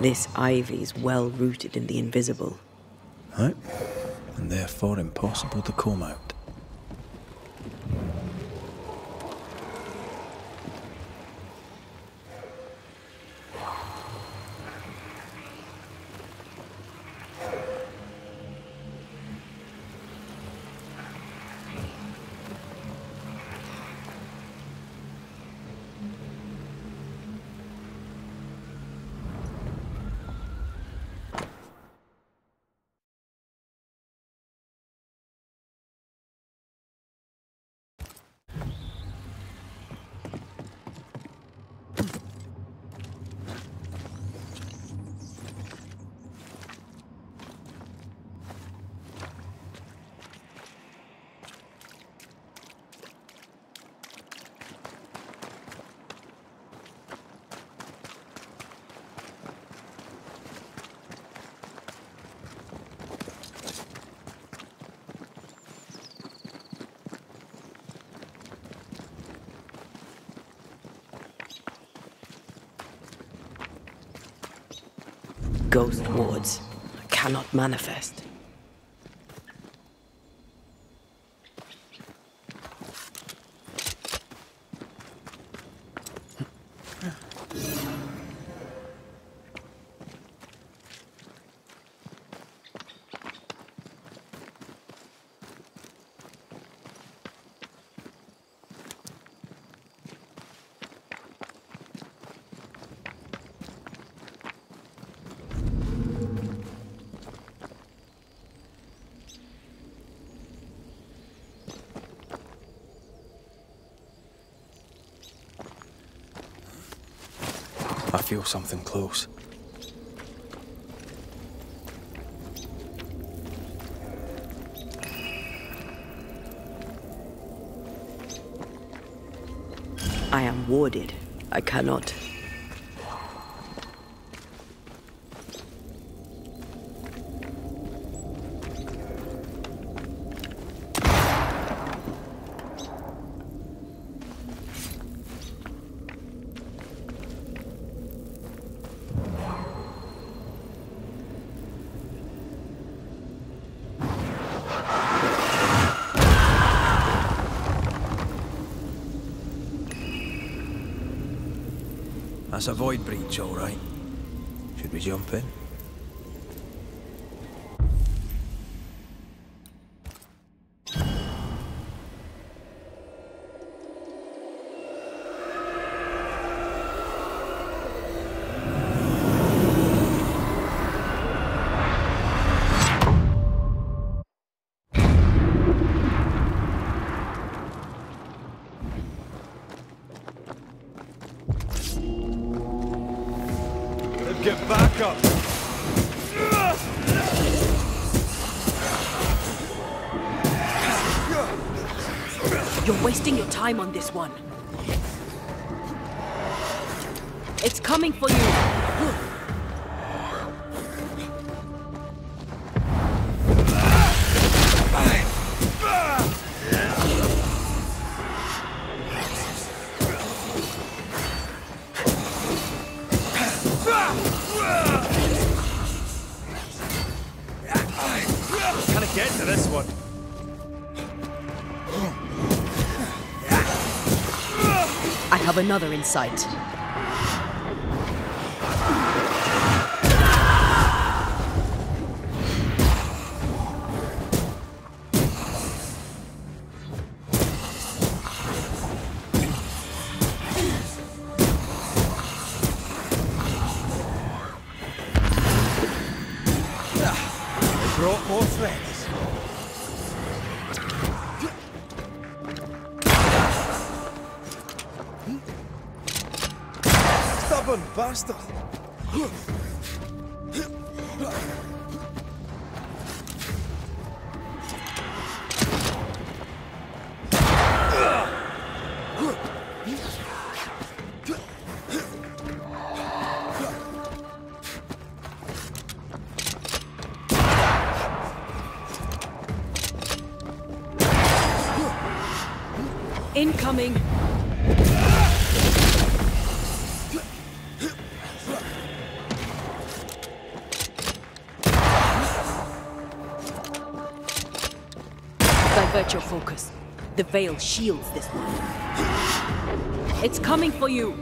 This ivy's well rooted in the invisible. Right, and therefore impossible to comb out. Ghost wards cannot manifest. I feel something close. I am warded. I cannot. That's a void breach, all right. Should we jump in? Get back up! You're wasting your time on this one. It's coming for you. Can I get to this one? I have another in sight. Brought more friends. Stubborn bastard. Incoming! Divert your focus. The veil shields this one. It's coming for you!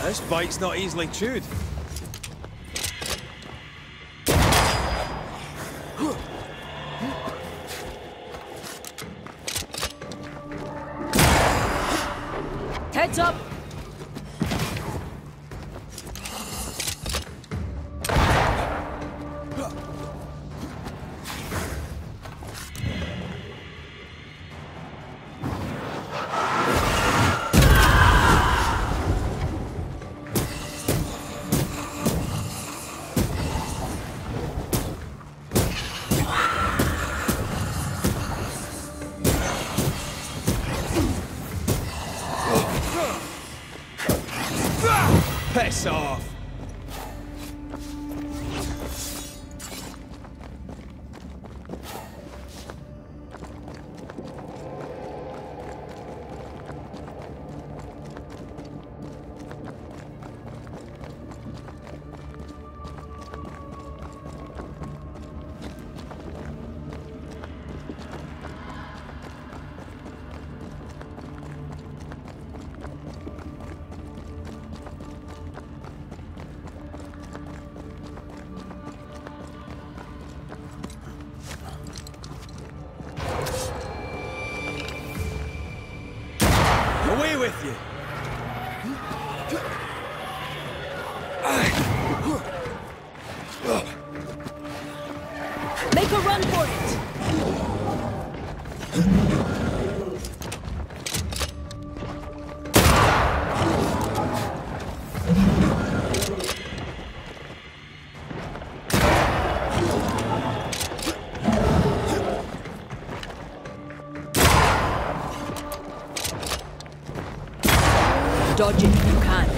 This bite's not easily chewed. Heads up! Piss off! Away with you! Make a run for it! Dodge it if you can.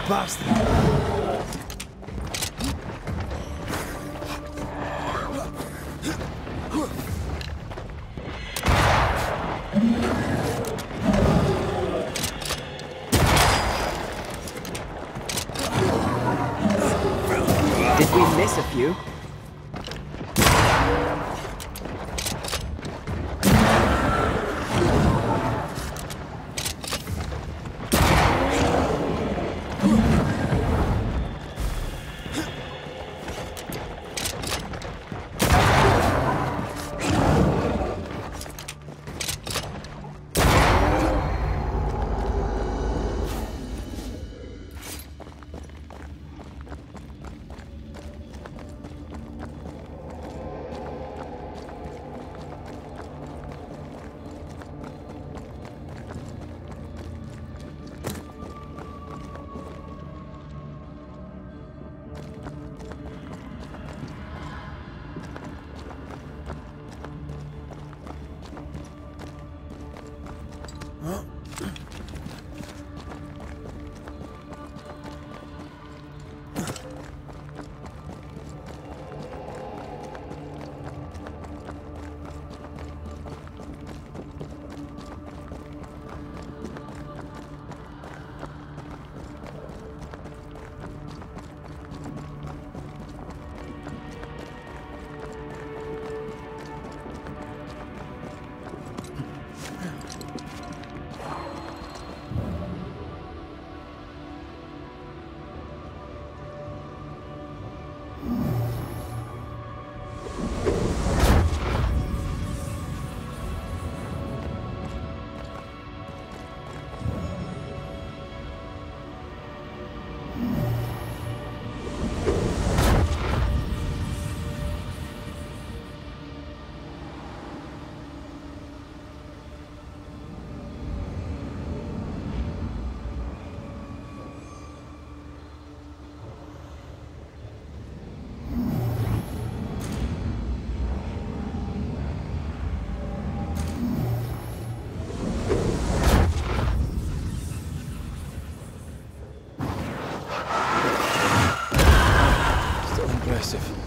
Bastard! Did we miss a few? impressive.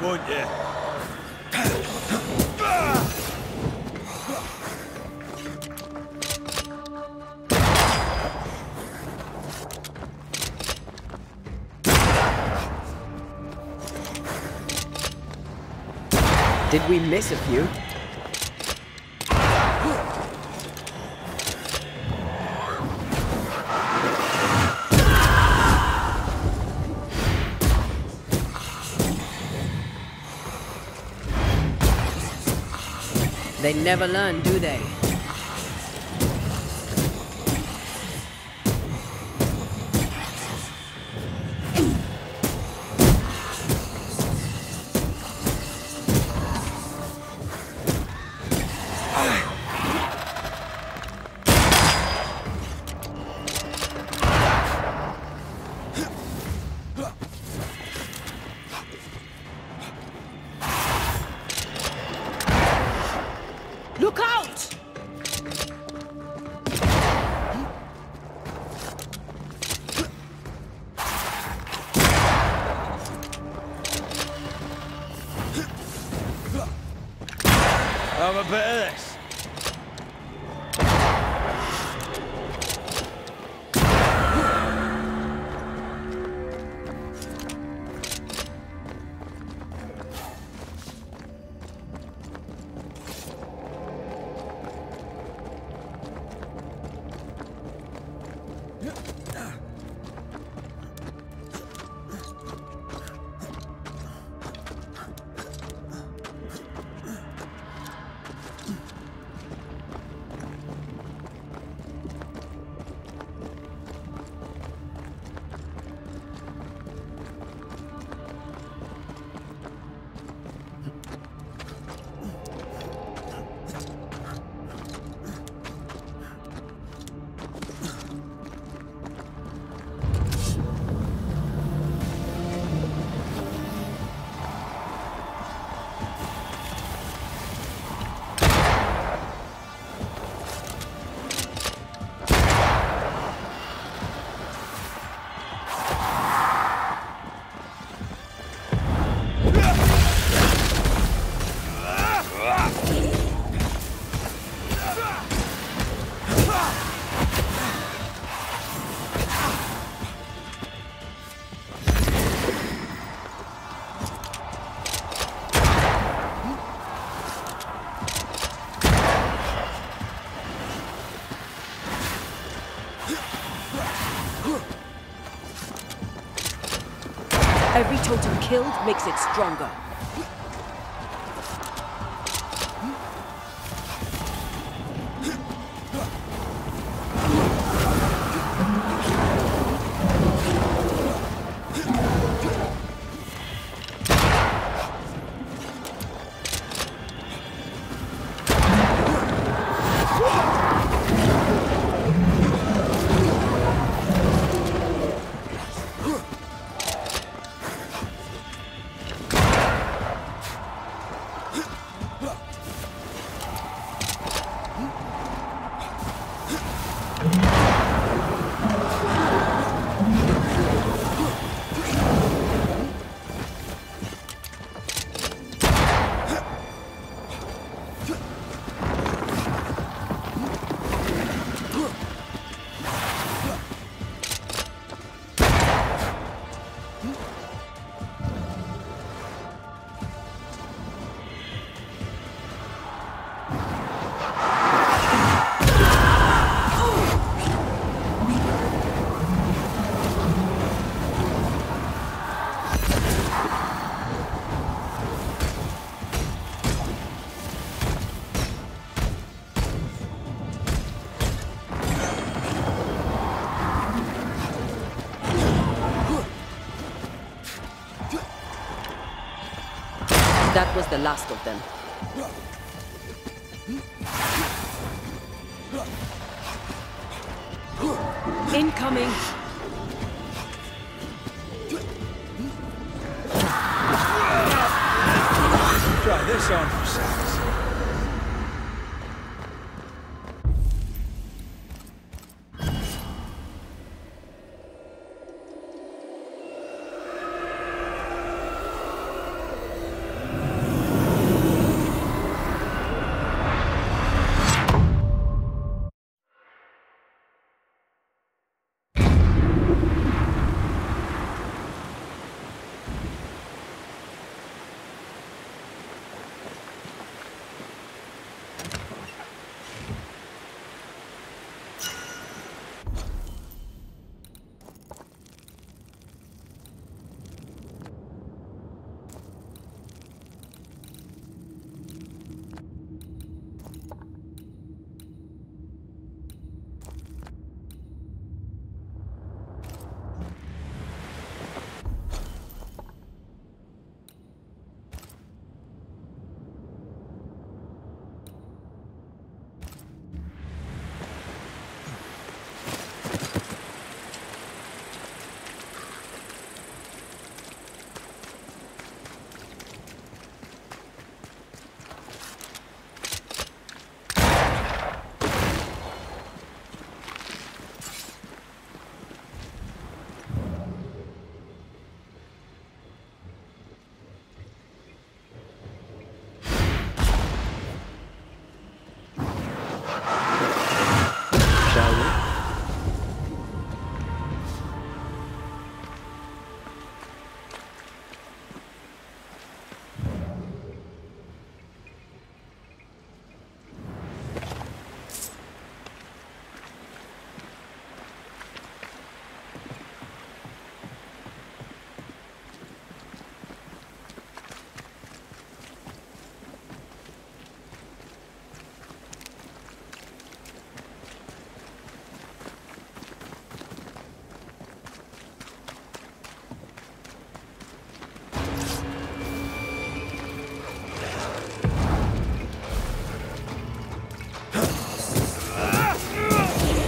Won't you? Did we miss a few? They never learn, do they? Look out! Have a bit of this. Every totem killed makes it stronger. That was the last of them. Incoming! Try this on for size.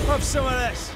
Have some of this.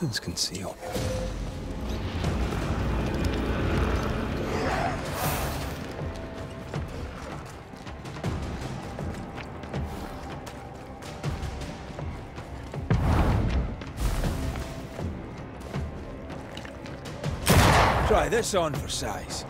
Nothing's concealed. Try this on for size.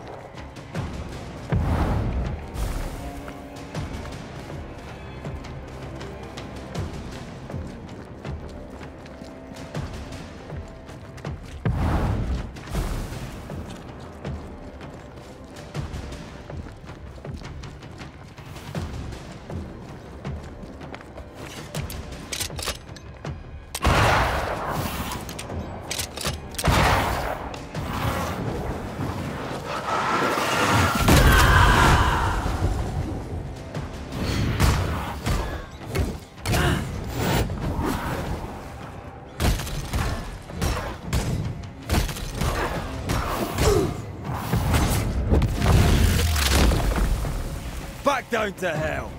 Back down to hell!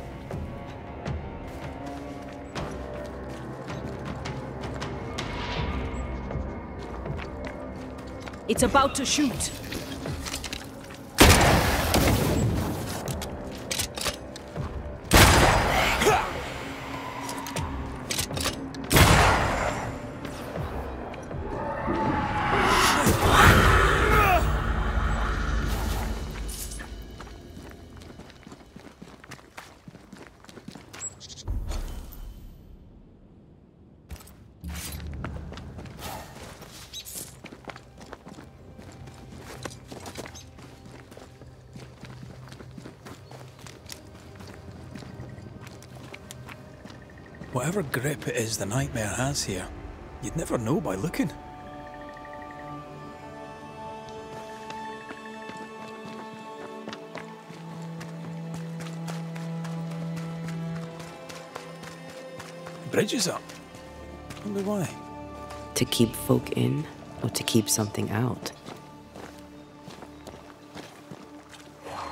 It's about to shoot. Whatever grip it is the nightmare has here, you'd never know by looking. Bridge is up. Wonder why. To keep folk in, or to keep something out?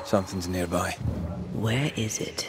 Something's nearby. Where is it?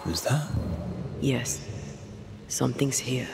Who's that? Yes. Something's here.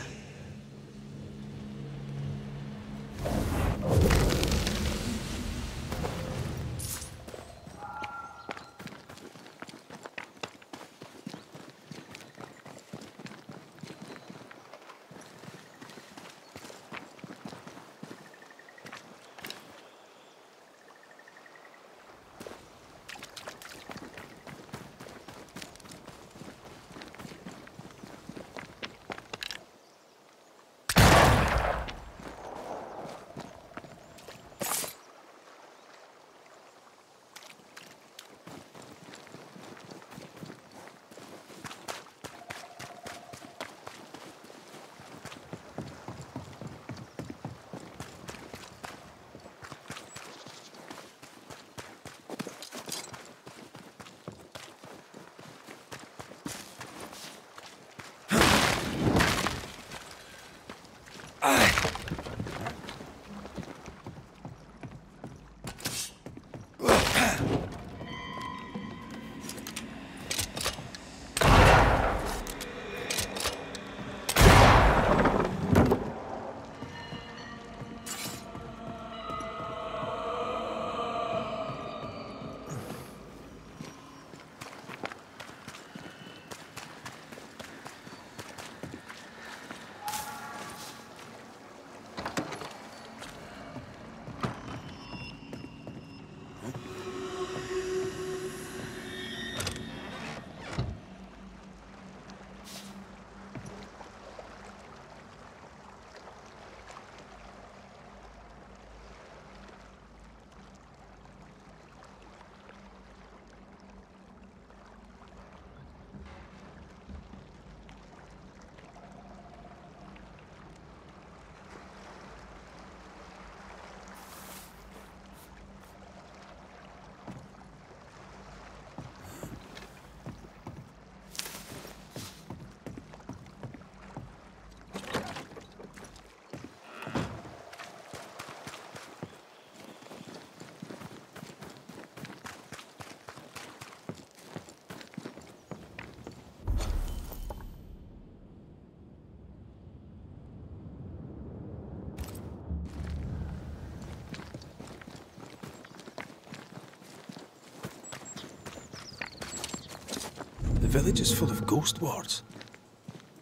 village is full of ghost wards.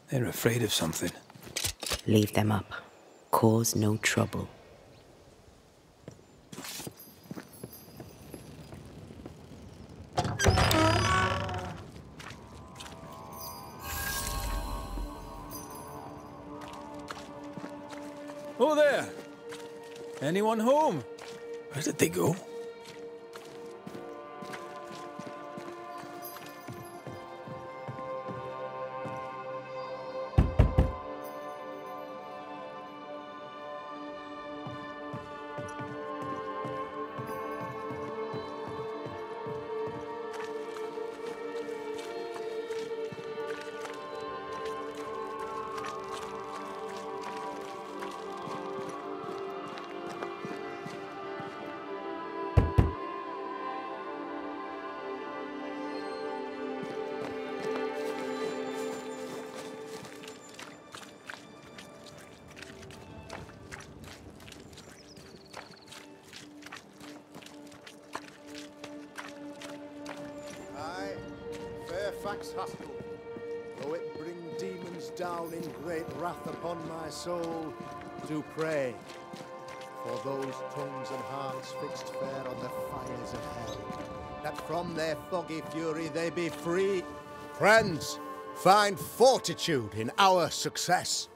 They're afraid of something. Leave them up. Cause no trouble. Oh there! Anyone home? Where did they go? Haskell, though it bring demons down in great wrath upon my soul, to pray for those tongues and hearts fixed fair on the fires of hell, that from their foggy fury they be free. Friends, find fortitude in our success.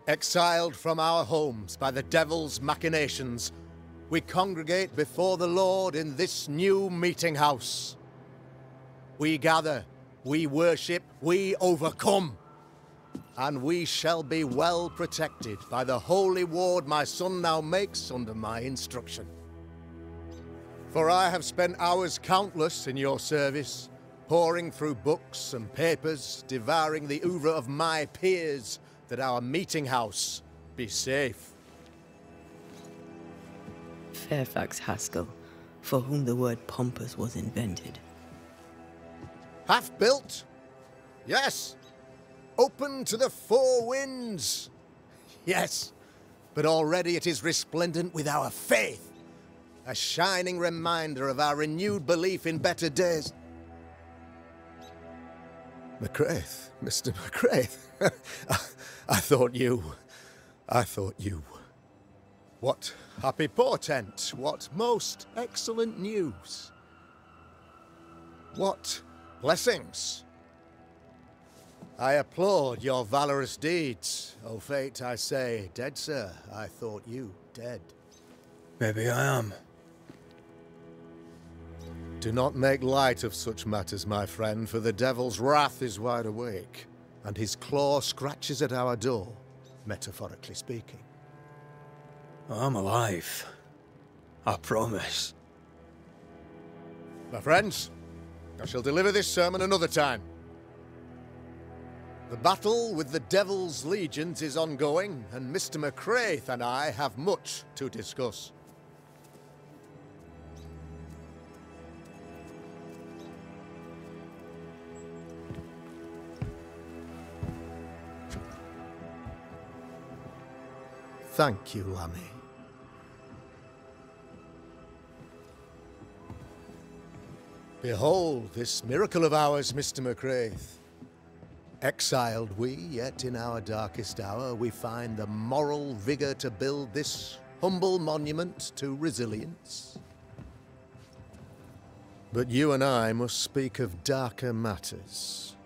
Exiled from our homes by the devil's machinations, we congregate before the Lord in this new meeting house. We gather, we worship, we overcome. And we shall be well protected by the holy ward my son now makes under my instruction. For I have spent hours countless in your service, poring through books and papers, devouring the oeuvre of my peers, that our meeting house be safe. Fairfax Haskell, for whom the word pompous was invented. Half-built? Yes. Open to the four winds? Yes. But already it is resplendent with our faith. A shining reminder of our renewed belief in better days. McCraith, Mr. McCraith. I thought you. What happy portent, what most excellent news. What blessings. I applaud your valorous deeds. O fate, I say, dead sir, I thought you dead. Maybe I am. Do not make light of such matters, my friend, for the devil's wrath is wide awake, and his claw scratches at our door, metaphorically speaking. I'm alive. I promise. My friends, I shall deliver this sermon another time. The battle with the devil's legions is ongoing, and Mr. McCraith and I have much to discuss. Thank you, Lammy. Behold this miracle of ours, Mr. McCraith. Exiled we, yet in our darkest hour we find the moral vigor to build this humble monument to resilience. But you and I must speak of darker matters.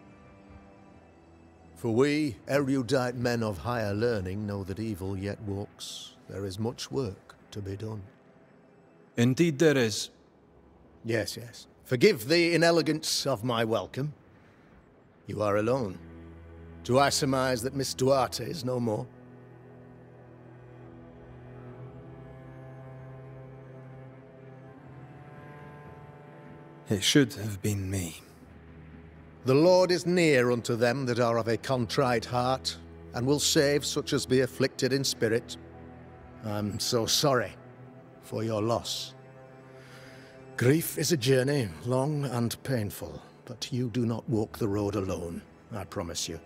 For we, erudite men of higher learning, know that evil yet walks. There is much work to be done. Indeed there is. Yes, yes. Forgive the inelegance of my welcome. You are alone. Do I surmise that Miss Duarte is no more? It should have been me. The Lord is near unto them that are of a contrite heart, and will save such as be afflicted in spirit. I'm so sorry for your loss. Grief is a journey, long and painful, but you do not walk the road alone, I promise you.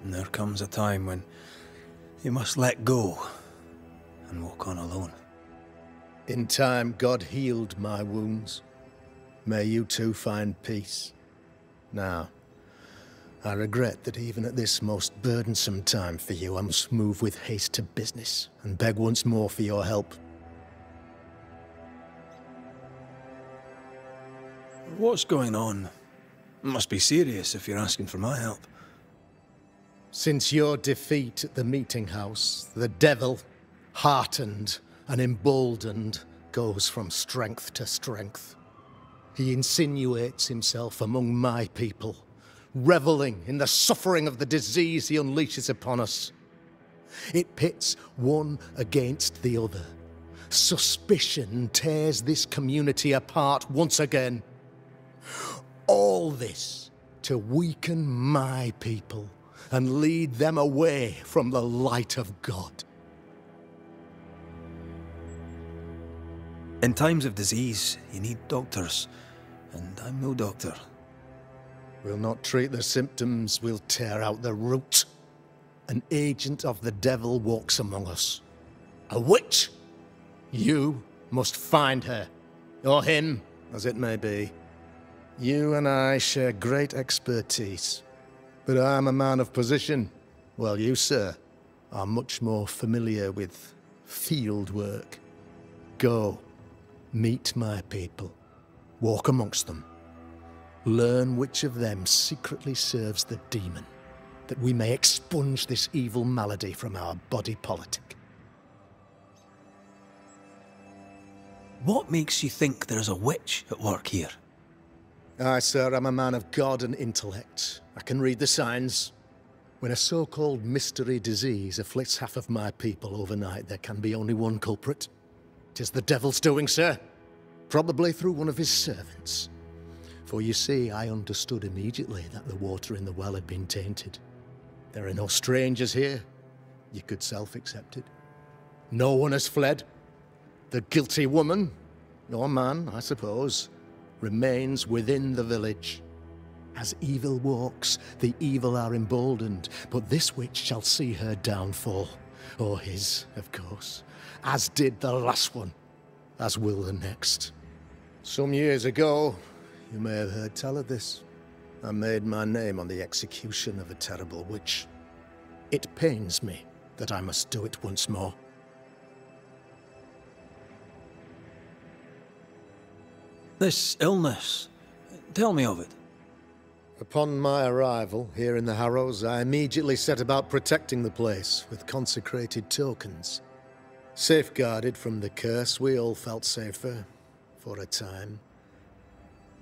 And there comes a time when you must let go and walk on alone. In time, God healed my wounds. May you too find peace. Now, I regret that even at this most burdensome time for you, I must move with haste to business and beg once more for your help. What's going on? It must be serious if you're asking for my help. Since your defeat at the meeting house, the devil, heartened and emboldened, goes from strength to strength. He insinuates himself among my people, reveling in the suffering of the disease he unleashes upon us. It pits one against the other. Suspicion tears this community apart once again. All this to weaken my people and lead them away from the light of God. In times of disease, you need doctors, and I'm no doctor. We'll not treat the symptoms, we'll tear out the root. An agent of the devil walks among us. A witch! You must find her, or him, as it may be. You and I share great expertise, but I'm a man of position, while you, sir, are much more familiar with field work. Go, meet my people, walk amongst them, learn which of them secretly serves the demon, that we may expunge this evil malady from our body politic. What makes you think there's a witch at work here? Aye, sir, I'm a man of God and intellect. I can read the signs. When a so-called mystery disease afflicts half of my people overnight, there can be only one culprit. 'Tis the devil's doing, sir. Probably through one of his servants. For you see, I understood immediately that the water in the well had been tainted. There are no strangers here. You could self-accept it. No one has fled. The guilty woman, or man, I suppose, remains within the village. As evil walks, the evil are emboldened, but this witch shall see her downfall. Or his, of course. As did the last one. As will the next. Some years ago, you may have heard tell of this, I made my name on the execution of a terrible witch. It pains me that I must do it once more. This illness, tell me of it. Upon my arrival here in the Harrows, I immediately set about protecting the place with consecrated tokens. Safeguarded from the curse, we all felt safer, for a time.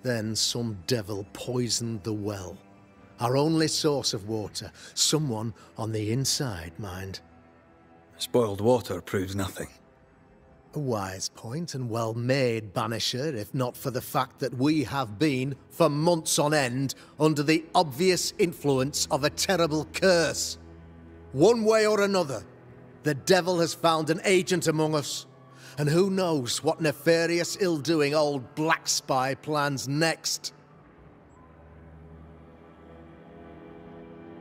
Then some devil poisoned the well, our only source of water. Someone on the inside, mind. Spoiled water proves nothing. A wise point and well made, Banisher, if not for the fact that we have been, for months on end, under the obvious influence of a terrible curse. One way or another, the devil has found an agent among us, and who knows what nefarious ill-doing old Black Spy plans next.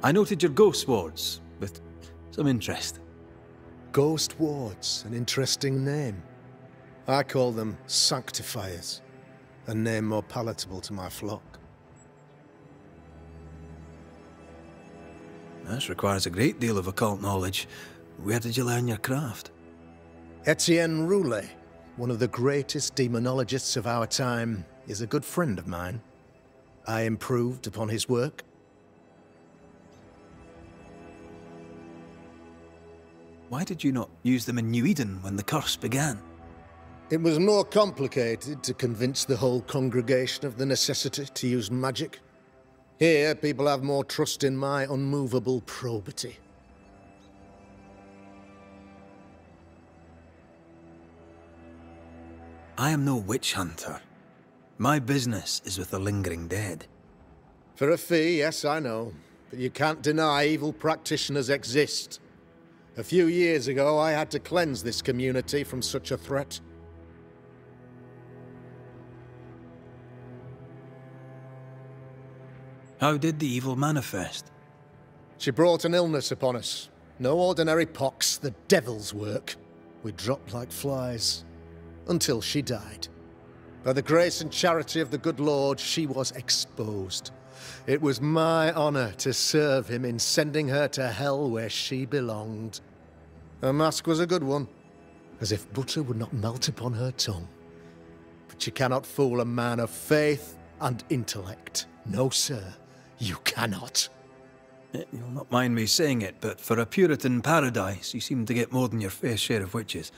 I noted your ghost wards with some interest. Ghost wards, an interesting name. I call them sanctifiers, a name more palatable to my flock. This requires a great deal of occult knowledge. Where did you learn your craft? Etienne Roulet, one of the greatest demonologists of our time, is a good friend of mine. I improved upon his work. Why did you not use them in New Eden when the curse began? It was more complicated to convince the whole congregation of the necessity to use magic. Here, people have more trust in my unmovable probity. I am no witch hunter. My business is with the lingering dead. For a fee, yes, I know. But you can't deny evil practitioners exist. A few years ago, I had to cleanse this community from such a threat. How did the evil manifest? She brought an illness upon us. No ordinary pox, the devil's work. We dropped like flies, until she died. By the grace and charity of the good Lord, she was exposed, It was my honor to serve him in sending her to hell where she belonged. Her mask was a good one, as if butter would not melt upon her tongue. But you cannot fool a man of faith and intellect. No, sir, you cannot. You'll not mind me saying it, but for a Puritan paradise, you seem to get more than your fair share of witches.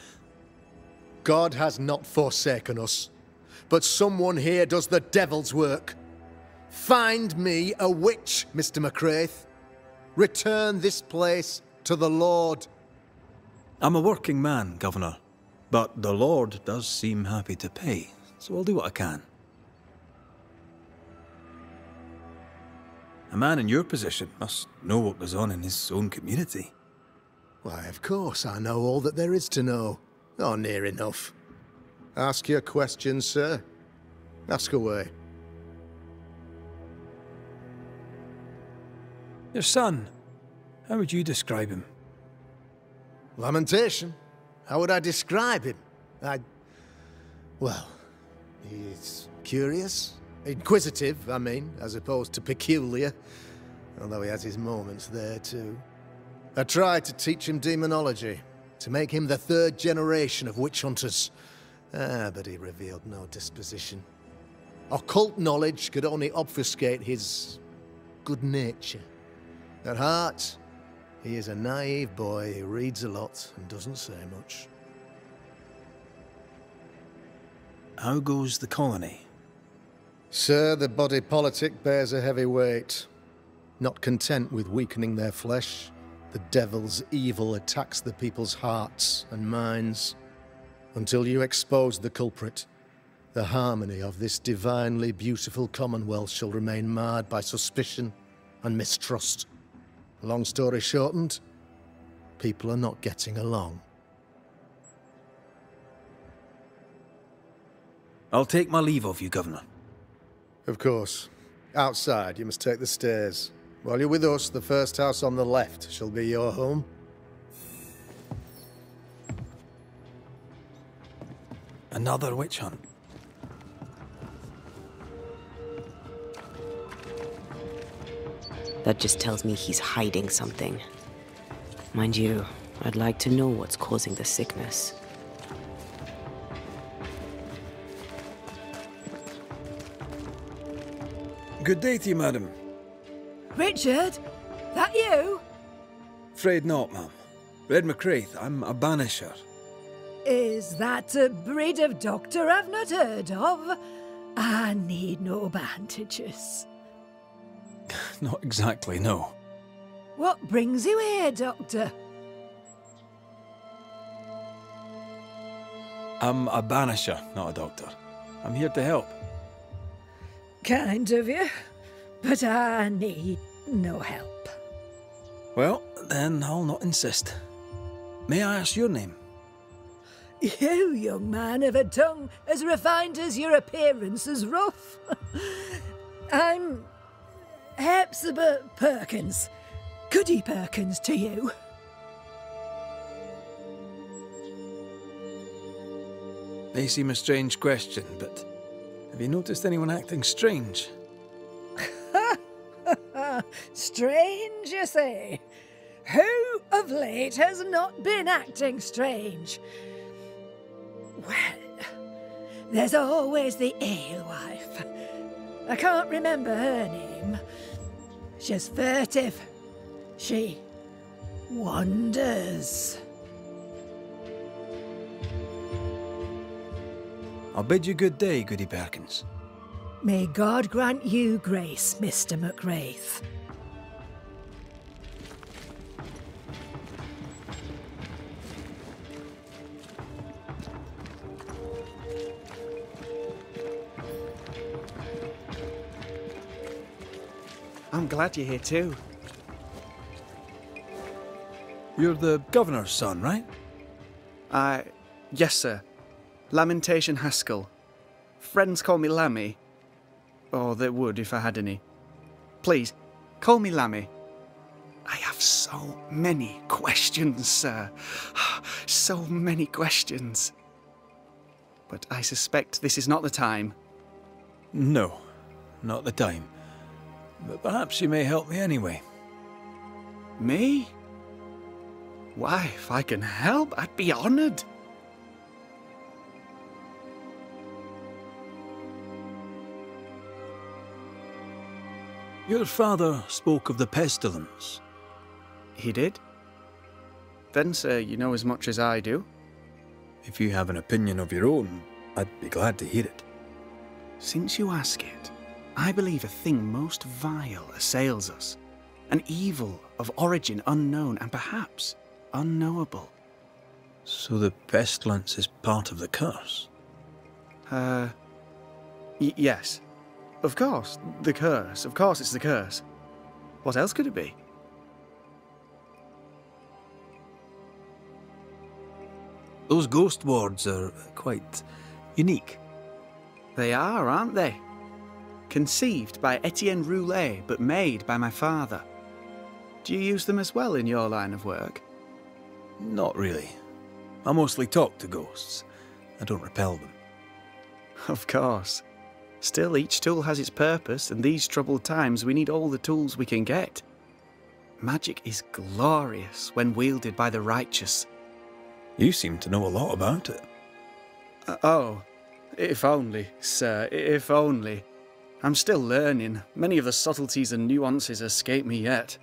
God has not forsaken us, but someone here does the devil's work. Find me a witch, Mr. McCraith. Return this place to the Lord. I'm a working man, Governor, but the Lord does seem happy to pay, so I'll do what I can. A man in your position must know what goes on in his own community. Why, of course I know all that there is to know. Oh, near enough. Ask your questions, sir. Ask away. Your son, how would you describe him? Lamentation? How would I describe him? Well, he's curious. Inquisitive, I mean, as opposed to peculiar. Although he has his moments there, too. I tried to teach him demonology, to make him the third generation of witch hunters. But he revealed no disposition. Occult knowledge could only obfuscate his good nature. At heart, he is a naive boy who reads a lot and doesn't say much. How goes the colony? Sir, the body politic bears a heavy weight. Not content with weakening their flesh, the devil's evil attacks the people's hearts and minds. Until you expose the culprit, the harmony of this divinely beautiful commonwealth shall remain marred by suspicion and mistrust. Long story shortened, people are not getting along. I'll take my leave of you, Governor. Of course. Outside, you must take the stairs. While you're with us, the first house on the left shall be your home. Another witch hunt. That just tells me he's hiding something. Mind you, I'd like to know what's causing the sickness. Good day to you, madam. Richard? That you? Afraid not, ma'am. Red McCraith, I'm a Banisher. Is that a breed of doctor I've not heard of? I need no bandages. Not exactly, no. What brings you here, Doctor? I'm a Banisher, not a doctor. I'm here to help. Kind of you, but I need no help. Well, then I'll not insist. May I ask your name? You, young man, have a tongue as refined as your appearance is rough. I'm Hepzibah Perkins. Goody Perkins to you. May seem a strange question, but have you noticed anyone acting strange? Strange, you say? Who of late has not been acting strange? Well, there's always the alewife. I can't remember her name. She's furtive. She wanders. I'll bid you good day, Goody Perkins. May God grant you grace, Mr. McCraith. I'm glad you're here too. You're the governor's son, right? Yes, sir. Lamentation Haskell. Friends call me Lammy. Or they would if I had any. Please, call me Lammy. I have so many questions, sir. So many questions. But I suspect this is not the time. No, not the time. but perhaps you may help me anyway. Me? Why, if I can help, I'd be honoured. Your father spoke of the pestilence. He did? Then, sir, you know as much as I do. If you have an opinion of your own, I'd be glad to hear it. Since you ask it, I believe a thing most vile assails us. An evil of origin unknown and perhaps unknowable. So the pestilence is part of the curse? Yes. Of course, the curse. Of course it's the curse. What else could it be? Those ghost wards are quite unique. They are, aren't they? Conceived by Etienne Roulet, but made by my father. Do you use them as well in your line of work? Not really. I mostly talk to ghosts. I don't repel them. Of course. Still, each tool has its purpose, and these troubled times we need all the tools we can get. Magic is glorious when wielded by the righteous. You seem to know a lot about it. Oh, if only, sir, if only. I'm still learning. Many of the subtleties and nuances escape me yet.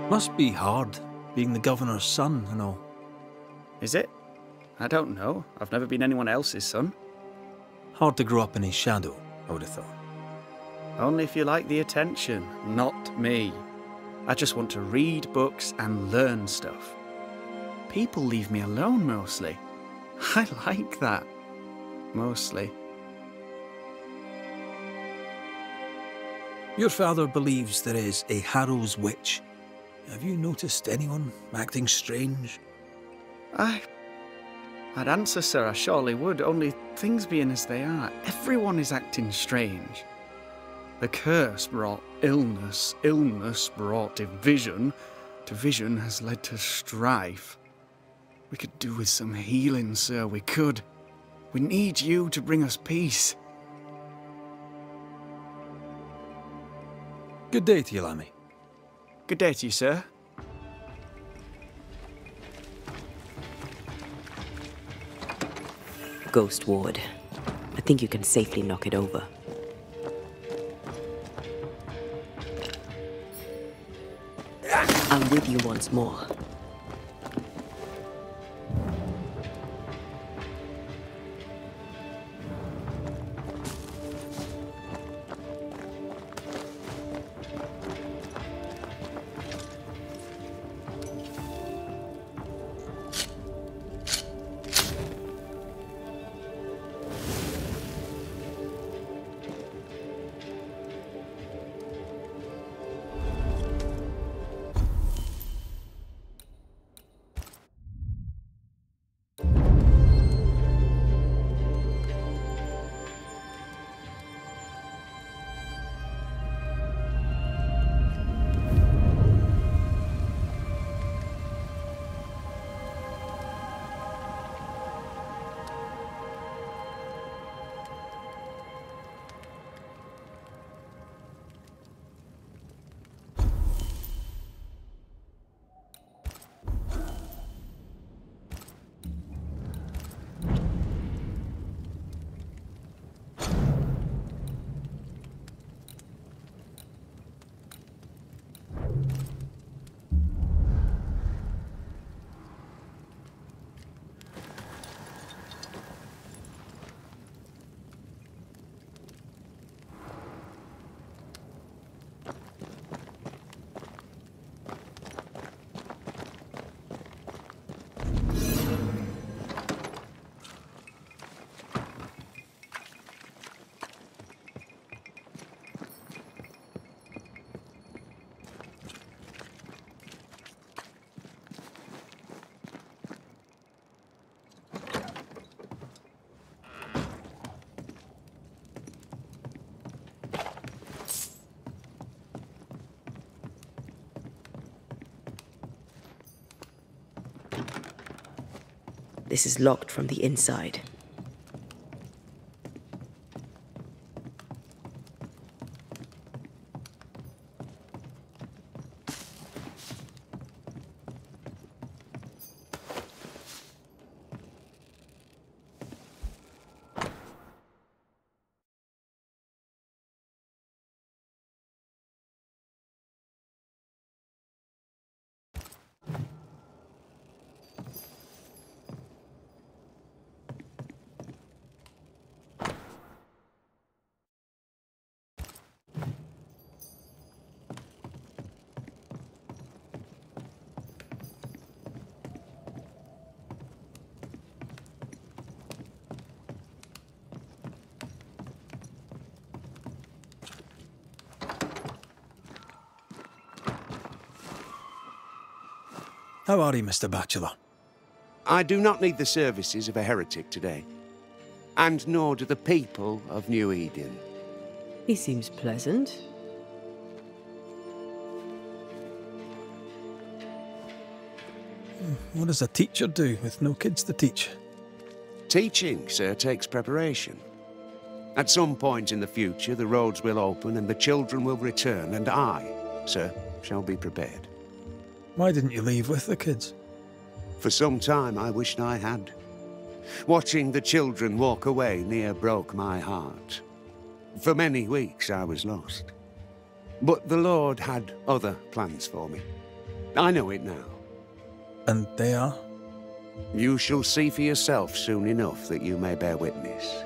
Must be hard, being the governor's son and all. Is it? I don't know. I've never been anyone else's son. Hard to grow up in his shadow, I would have thought. Only if you like the attention, not me. I just want to read books and learn stuff. People leave me alone mostly. I like that. Mostly. Your father believes there is a Harrow's witch. Have you noticed anyone acting strange? I'd answer, sir, I surely would, only things being as they are, everyone is acting strange. The curse brought illness, illness brought division, division has led to strife. We could do with some healing, sir, we could. We need you to bring us peace. Good day to you, Lammy. Good day to you, sir. Ghost Ward. I think you can safely knock it over. I'm with you once more. This is locked from the inside. How are you, Mr. Bachelor? I do not need the services of a heretic today. And nor do the people of New Eden. He seems pleasant. What does a teacher do with no kids to teach? Teaching, sir, takes preparation. At some point in the future, the roads will open and the children will return, and I, sir, shall be prepared. Why didn't you leave with the kids? For some time I wished I had. Watching the children walk away near broke my heart. For many weeks I was lost. But the Lord had other plans for me. I know it now. And they are? You shall see for yourself soon enough that you may bear witness.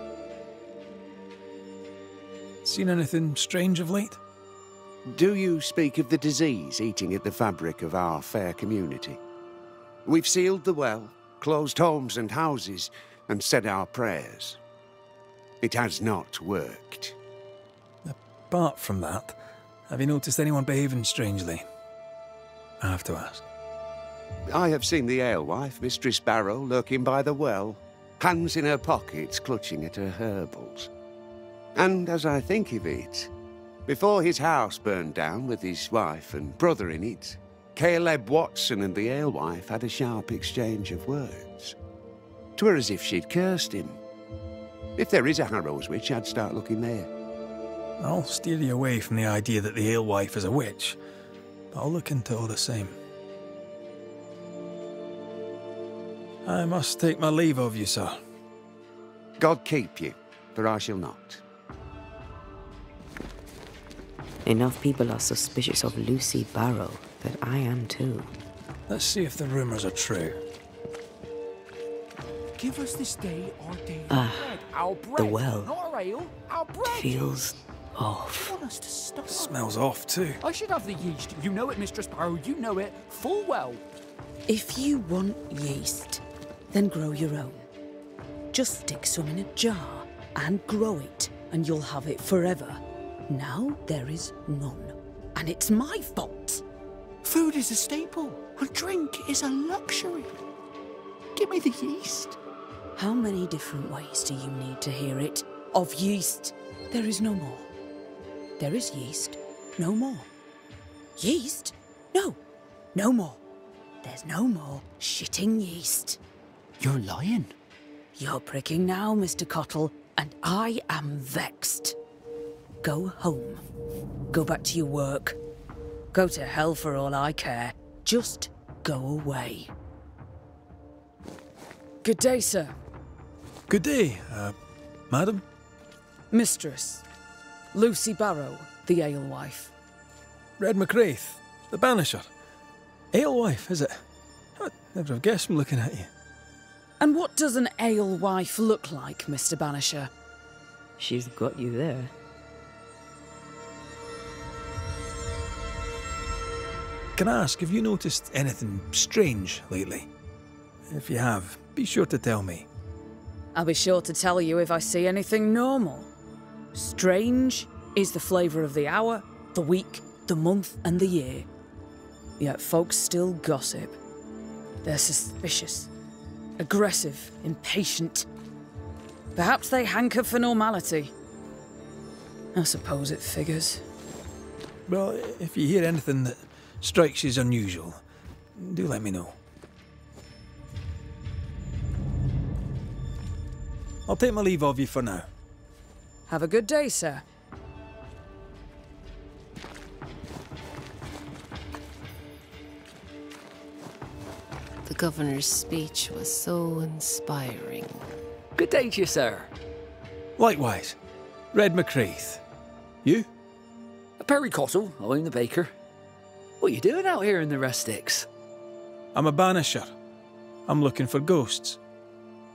Seen anything strange of late? Do you speak of the disease eating at the fabric of our fair community? We've sealed the well, closed homes and houses, and said our prayers. It has not worked. Apart from that, have you noticed anyone behaving strangely? I have to ask. I have seen the alewife, Mistress Barrow, lurking by the well, hands in her pockets clutching at her herbals. And as I think of it, before his house burned down with his wife and brother in it, Caleb Watson and the alewife had a sharp exchange of words. 'Twere as if she'd cursed him. If there is a Harrow's witch, I'd start looking there. I'll steer you away from the idea that the alewife is a witch, but I'll look into it all the same. I must take my leave of you, sir. God keep you, for I shall not. Enough people are suspicious of Lucy Barrow that I am too. Let's see if the rumours are true. Give us this day our daily Ah, bread. Our bread, the well. not our ale. Our bread. Feels off. You want us to stop? Smells off too. I should have the yeast. You know it, Mistress Barrow. You know it full well. If you want yeast, then grow your own. Just stick some in a jar and grow it, and you'll have it forever. Now there is none, and it's my fault. Food is a staple, and drink is a luxury. Give me the yeast. How many different ways do you need to hear it? Of yeast, there is no more. There is yeast, no more. Yeast? No, no more. There's no more shitting yeast. You're lying. You're pricking now, Mr. Cottle, and I am vexed. Go home. Go back to your work. Go to hell for all I care. Just go away. Good day, sir. Good day, madam. Mistress. Lucy Barrow, the alewife. Red McWraith, the Banisher. Alewife, is it? I'd never have guessed from looking at you. And what does an alewife look like, Mr. Banisher? She's got you there. Can I ask, have you noticed anything strange lately? If you have, be sure to tell me. I'll be sure to tell you if I see anything normal. Strange is the flavour of the hour, the week, the month, and the year. Yet folks still gossip. They're suspicious, aggressive, impatient. Perhaps they hanker for normality. I suppose it figures. Well, if you hear anything that strikes you as unusual, do let me know. I'll take my leave of you for now. Have a good day, sir. The governor's speech was so inspiring. Good day to you, sir. Likewise. Red McCraith. You? Perry Cottle, I'm the baker. What are you doing out here in the rustics? I'm a banisher. I'm looking for ghosts.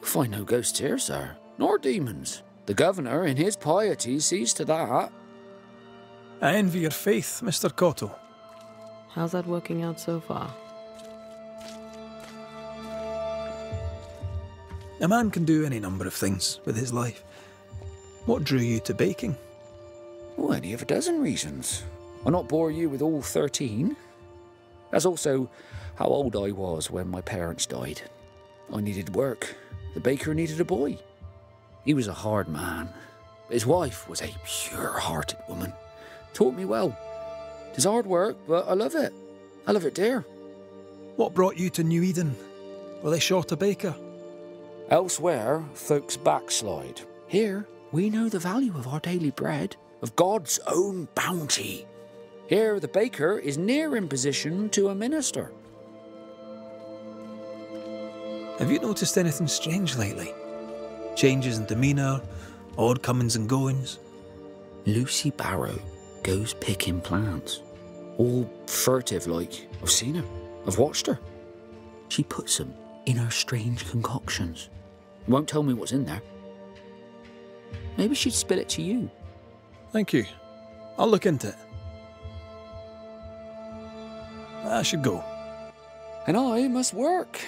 You'll find no ghosts here, sir, nor demons. The governor, in his piety, sees to that. I envy your faith, Mr. Cottle. How's that working out so far? A man can do any number of things with his life. What drew you to baking? Oh, any of a dozen reasons. I'll not bore you with all 13. That's also how old I was when my parents died. I needed work. The baker needed a boy. He was a hard man. His wife was a pure-hearted woman. Taught me well. 'Tis hard work, but I love it. I love it dear. What brought you to New Eden? Were they short a baker? Elsewhere, folks backslide. Here, we know the value of our daily bread, of God's own bounty. Here, the baker is near in position to a minister. Have you noticed anything strange lately? Changes in demeanour, odd comings and goings? Lucy Barrow goes picking plants. All furtive like. I've seen her. I've watched her. She puts them in her strange concoctions. Won't tell me what's in there. Maybe she'd spill it to you. Thank you. I'll look into it. I should go. And I must work.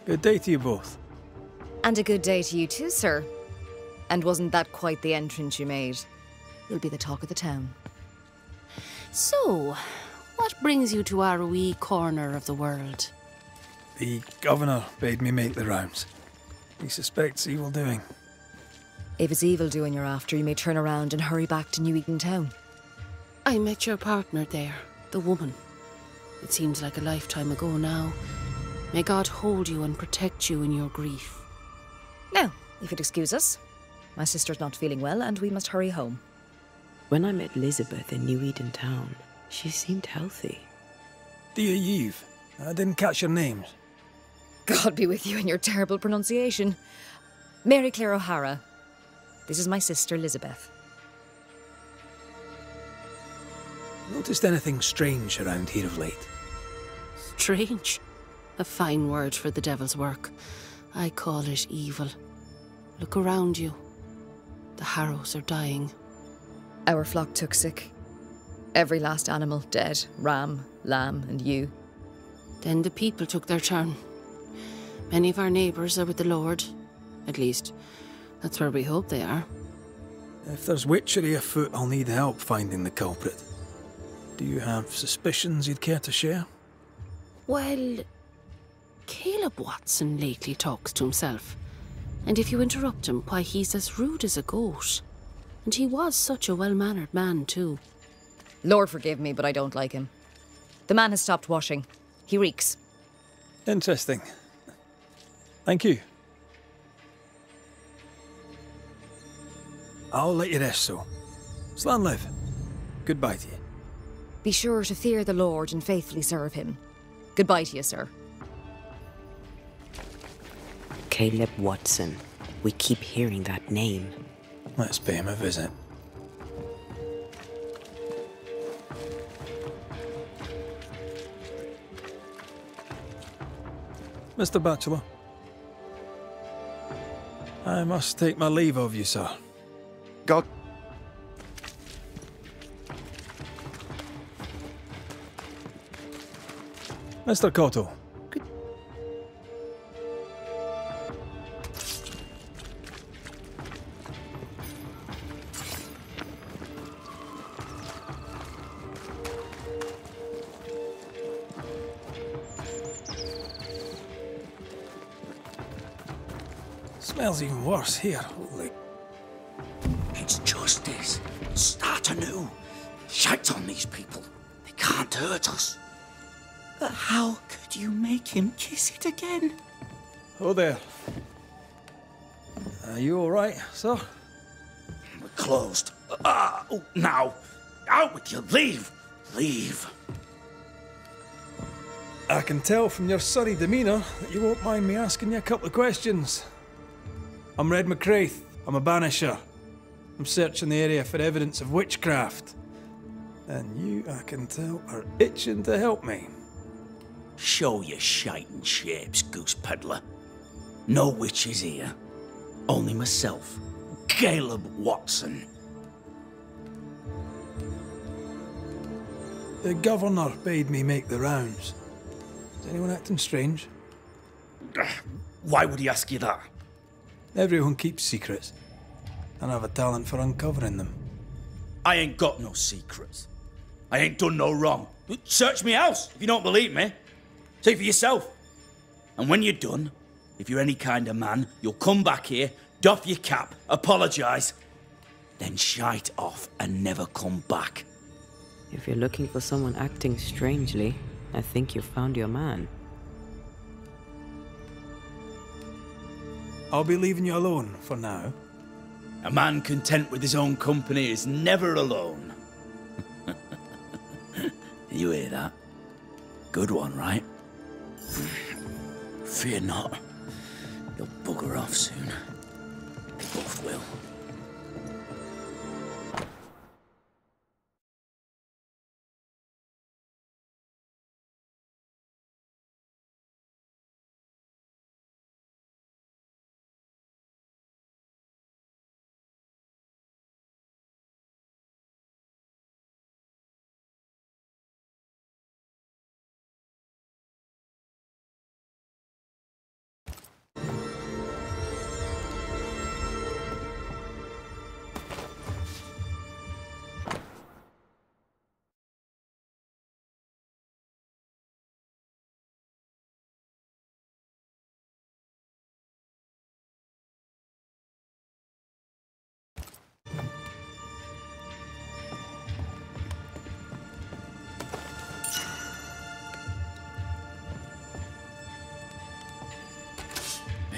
Good day to you both. And a good day to you too, sir. And wasn't that quite the entrance you made? You'll be the talk of the town. So, what brings you to our wee corner of the world? The governor bade me make the rounds. He suspects evil doing. If it's evil doing you're after, you may turn around and hurry back to New Eden town. I met your partner there, the woman. It seems like a lifetime ago now. May God hold you and protect you in your grief. Now, if you'd excuse us, my sister's not feeling well and we must hurry home. When I met Elizabeth in New Eden town, she seemed healthy. Dear Eve, I didn't catch your names. God be with you and your terrible pronunciation. Mary Claire O'Hara. This is my sister, Elizabeth. Noticed anything strange around here of late? Strange. A fine word for the devil's work. I call it evil. Look around you. The harrows are dying. Our flock took sick. Every last animal dead. Ram, lamb, and ewe. Then the people took their turn. Many of our neighbours are with the Lord. At least, that's where we hope they are. If there's witchery afoot, I'll need help finding the culprit. Do you have suspicions you'd care to share? Well, Caleb Watson lately talks to himself. And if you interrupt him, why, he's as rude as a goat. And he was such a well-mannered man, too. Lord forgive me, but I don't like him. The man has stopped washing. He reeks. Interesting. Thank you. I'll let you rest, so. Slan live. Goodbye to you. Be sure to fear the Lord and faithfully serve him. Goodbye to you, sir. Caleb Watson. We keep hearing that name. Let's pay him a visit. Mr. Bachelor. I must take my leave of you, sir. God. Mr. Cotto. Smells even worse here. Holy. It's justice. Start anew. Shout on these people. They can't hurt us. But how could you make him kiss it again? Oh there. Are you all right, sir? We're closed. Now. Out with you. Leave. Leave. I can tell from your surly demeanour that you won't mind me asking you a couple of questions. I'm Red McCraith. I'm a Banisher. I'm searching the area for evidence of witchcraft. And you, I can tell, are itching to help me. Show your shiting shapes, goose peddler. No witches here. Only myself, Caleb Watson. The governor bade me make the rounds. Is anyone acting strange? Why would he ask you that? Everyone keeps secrets, and I have a talent for uncovering them. I ain't got no secrets. I ain't done no wrong. Search me house if you don't believe me. See for yourself. And when you're done, if you're any kind of man, you'll come back here, doff your cap, apologise, then shite off and never come back. If you're looking for someone acting strangely, I think you've found your man. I'll be leaving you alone for now. A man content with his own company is never alone. You hear that? Good one, right? Fear not. You'll bugger off soon. They both will.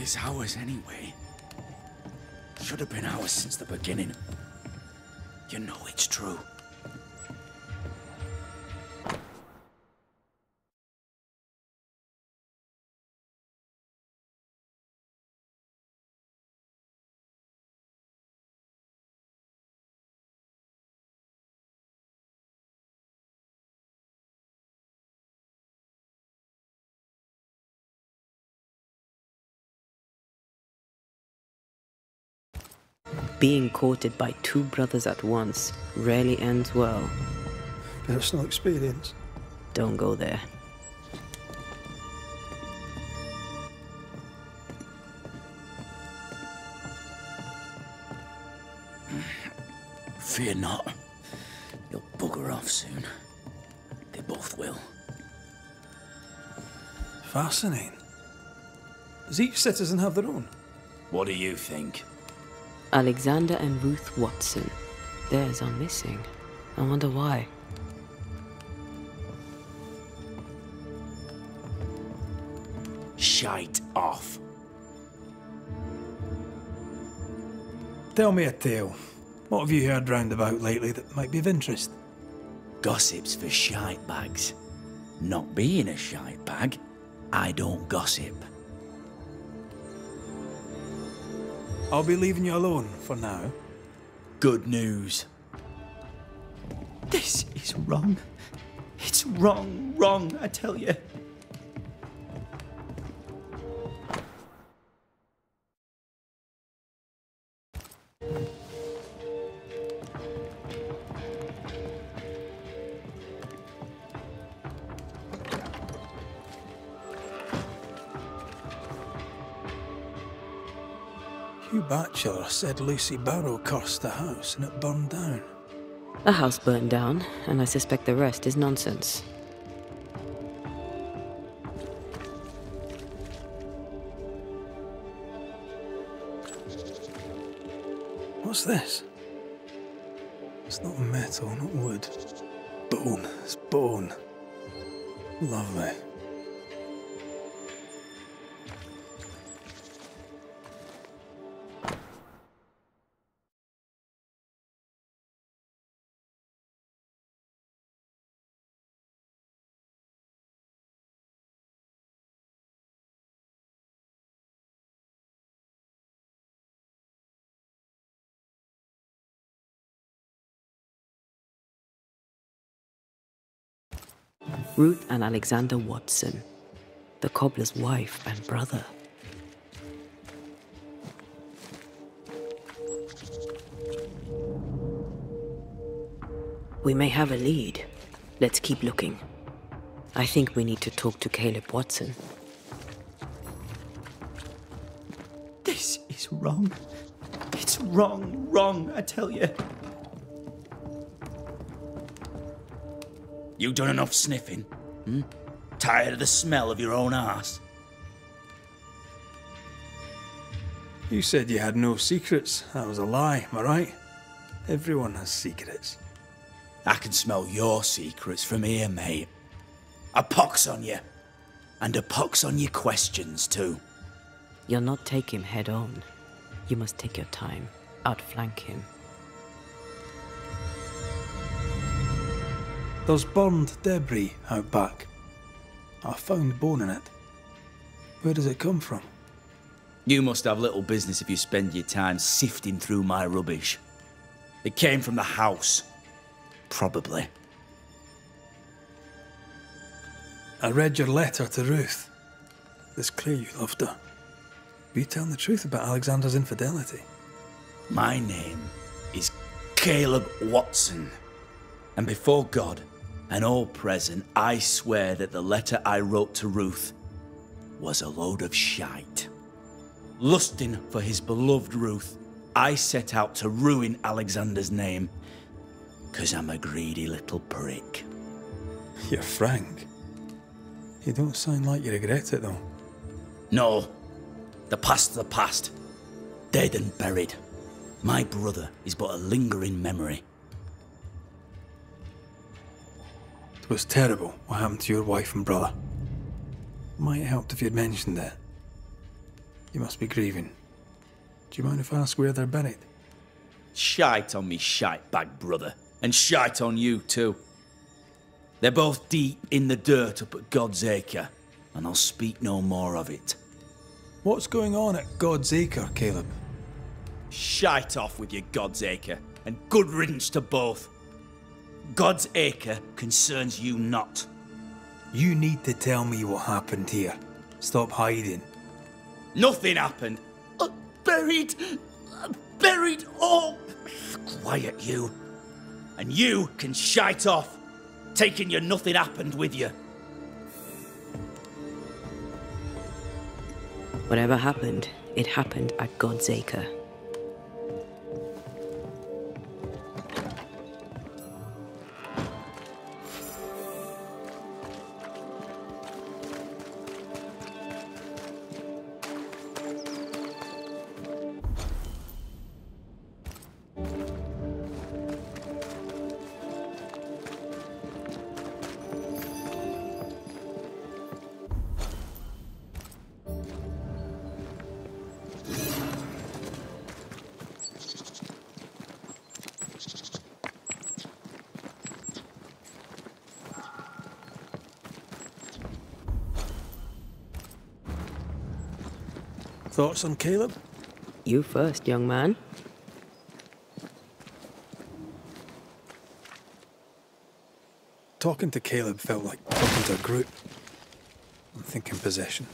It's ours anyway. Should have been ours since the beginning. You know it's true. Being courted by two brothers at once rarely ends well. Personal experience. Don't go there. Fear not. You'll bugger off soon. They both will. Fascinating. Does each citizen have their own? What do you think? Alexander and Ruth Watson. Theirs are missing. I wonder why. Shite off. Tell me a tale. What have you heard round about lately that might be of interest? Gossip's for shite bags. Not being a shite bag, I don't gossip. I'll be leaving you alone for now. Good news. This is wrong. It's wrong, I tell you. Hugh Batchelor said Lucy Barrow cursed the house and it burned down. A house burned down, and I suspect the rest is nonsense. What's this? It's not metal, not wood. Bone. It's bone. Lovely. Ruth and Alexander Watson, the cobbler's wife and brother. We may have a lead. Let's keep looking. I think we need to talk to Caleb Watson. This is wrong. It's wrong, I tell you. You done enough sniffing? Hmm? Tired of the smell of your own arse? You said you had no secrets. That was a lie, am I right? Everyone has secrets. I can smell your secrets from here, mate. A pox on you. And a pox on your questions, too. You'll not take him head on. You must take your time. Outflank him. There's burned debris out back. I found bone in it. Where does it come from? You must have little business if you spend your time sifting through my rubbish. It came from the house. Probably. I read your letter to Ruth. It's clear you loved her. Were you telling the truth about Alexander's infidelity? My name is Caleb Watson. And before God and all present, I swear that the letter I wrote to Ruth was a load of shite. Lusting for his beloved Ruth, I set out to ruin Alexander's name, 'cause I'm a greedy little prick. You're frank. You don't sound like you regret it, though. No. The past's the past. Dead and buried. My brother is but a lingering memory. It was terrible what happened to your wife and brother. Might have helped if you'd mentioned it. You must be grieving. Do you mind if I ask where they're buried? Shite on me shite bag brother. And shite on you too. They're both deep in the dirt up at God's Acre, and I'll speak no more of it. What's going on at God's Acre, Caleb? Shite off with your God's Acre, and good riddance to both. God's Acre concerns you not. You need to tell me what happened here. Stop hiding. Nothing happened. Buried. Oh, quiet you. And you can shite off, taking your nothing happened with you. Whatever happened, it happened at God's Acre. Thoughts on Caleb? You first, young man. Talking to Caleb felt like talking to a group. I'm thinking possession.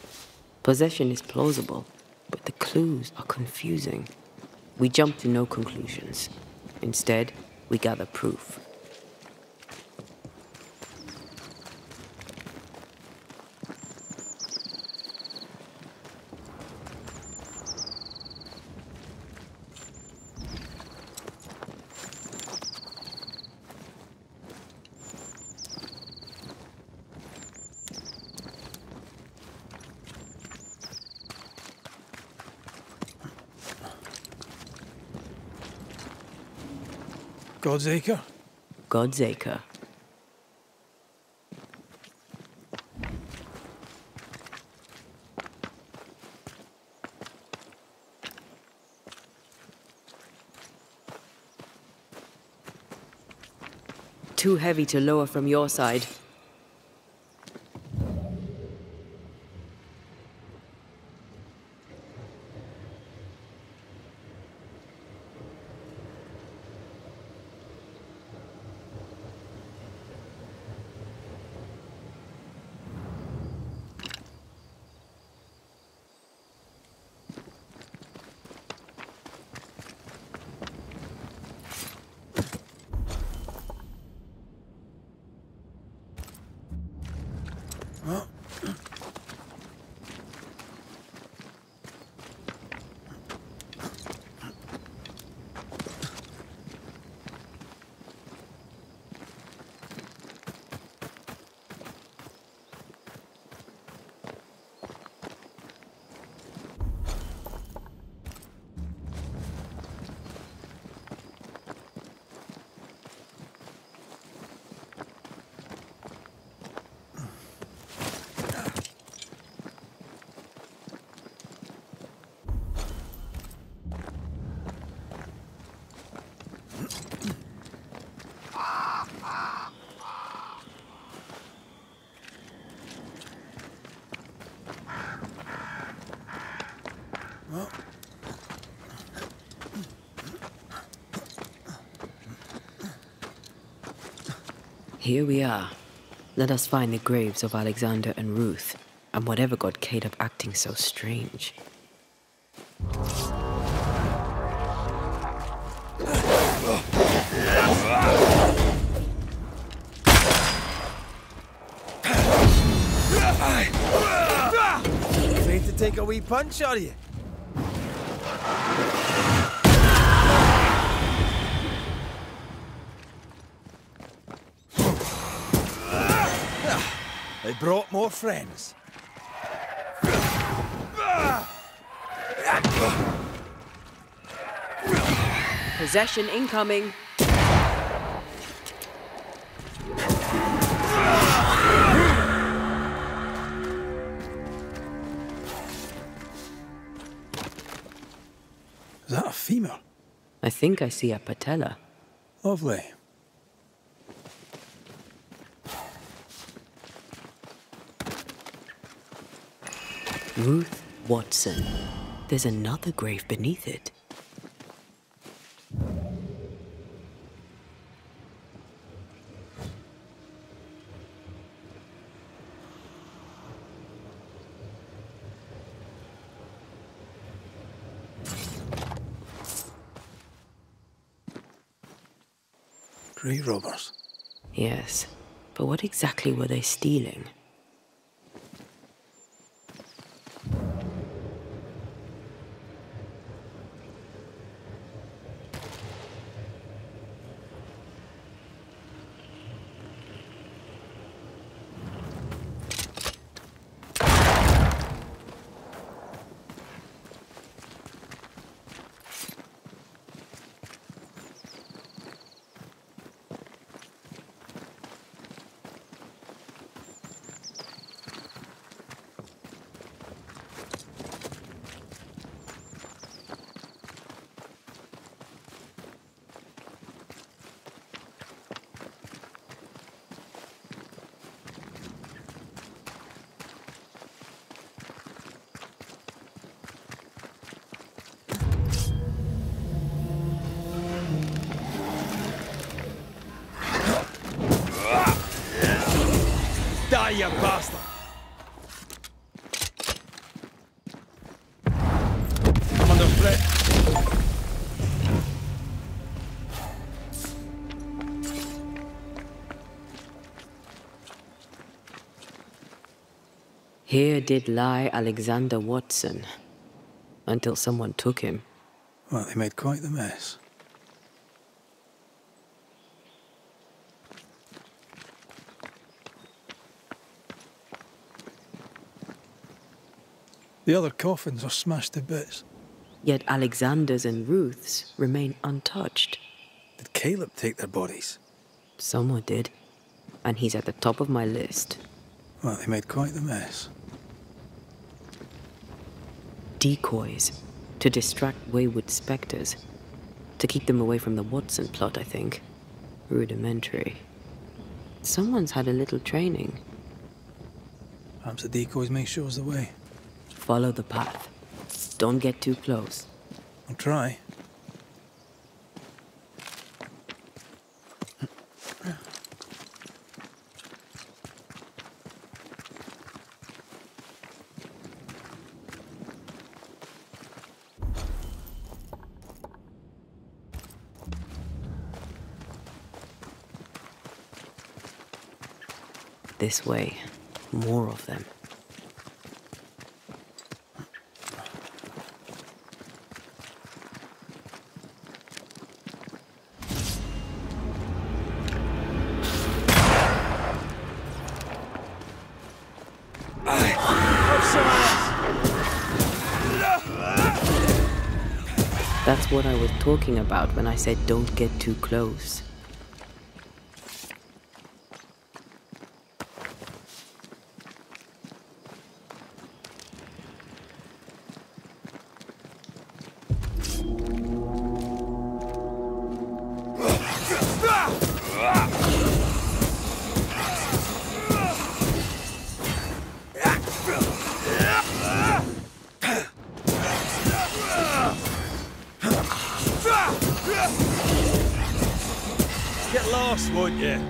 Possession is plausible, but the clues are confusing. We jump to no conclusions. Instead, we gather proof. God's Acre? God's Acre. too heavy to lower from your side. Here we are. Let us find the graves of Alexander and Ruth, and whatever got Caleb acting so strange. Afraid to take a wee punch, are you? They brought more friends. Possession incoming. Is that a femur? I think I see a patella. Lovely. Ruth Watson. There's another grave beneath it. Grave robbers. Yes, but what exactly were they stealing? Die, you bastard! I'm under threat. Here did lie Alexander Watson, until someone took him. Well, they made quite the mess. The other coffins are smashed to bits. Yet Alexander's and Ruth's remain untouched. Did Caleb take their bodies? Someone did, and he's at the top of my list. Well, they made quite the mess. Decoys, to distract wayward spectres. To keep them away from the Watson plot, I think. Rudimentary. Someone's had a little training. Perhaps the decoys may show us the way. Follow the path. Don't get too close. I'll try. This way. More of them. That's what I was talking about when I said don't get too close. Get lost, won't you?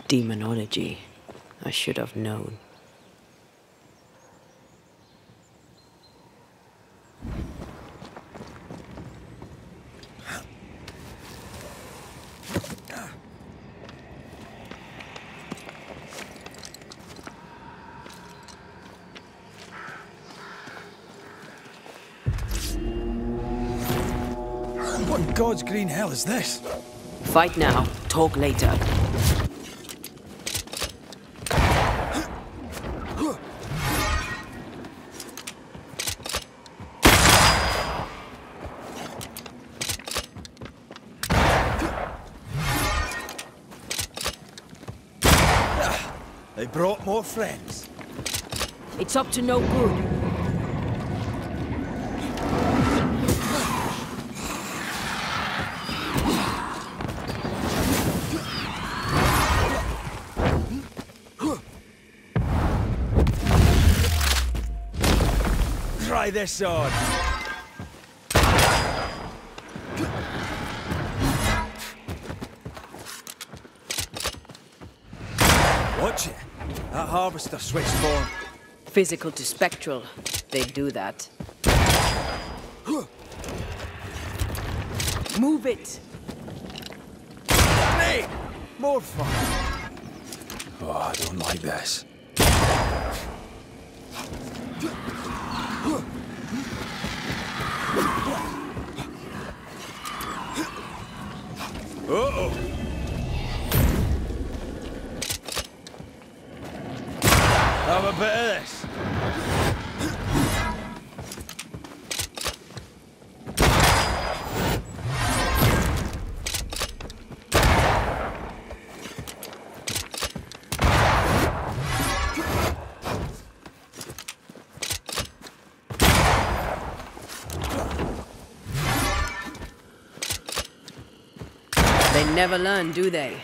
Demonology. I should have known. What in God's green hell is this? Fight now, talk later. They brought more friends. It's up to no good. Try this on. Watch it. That harvester switched form. Physical to spectral. They do that. Move it! Hey! More fun. Oh, I don't like this. Uh-oh. Have a bit of this. They never learn, do they?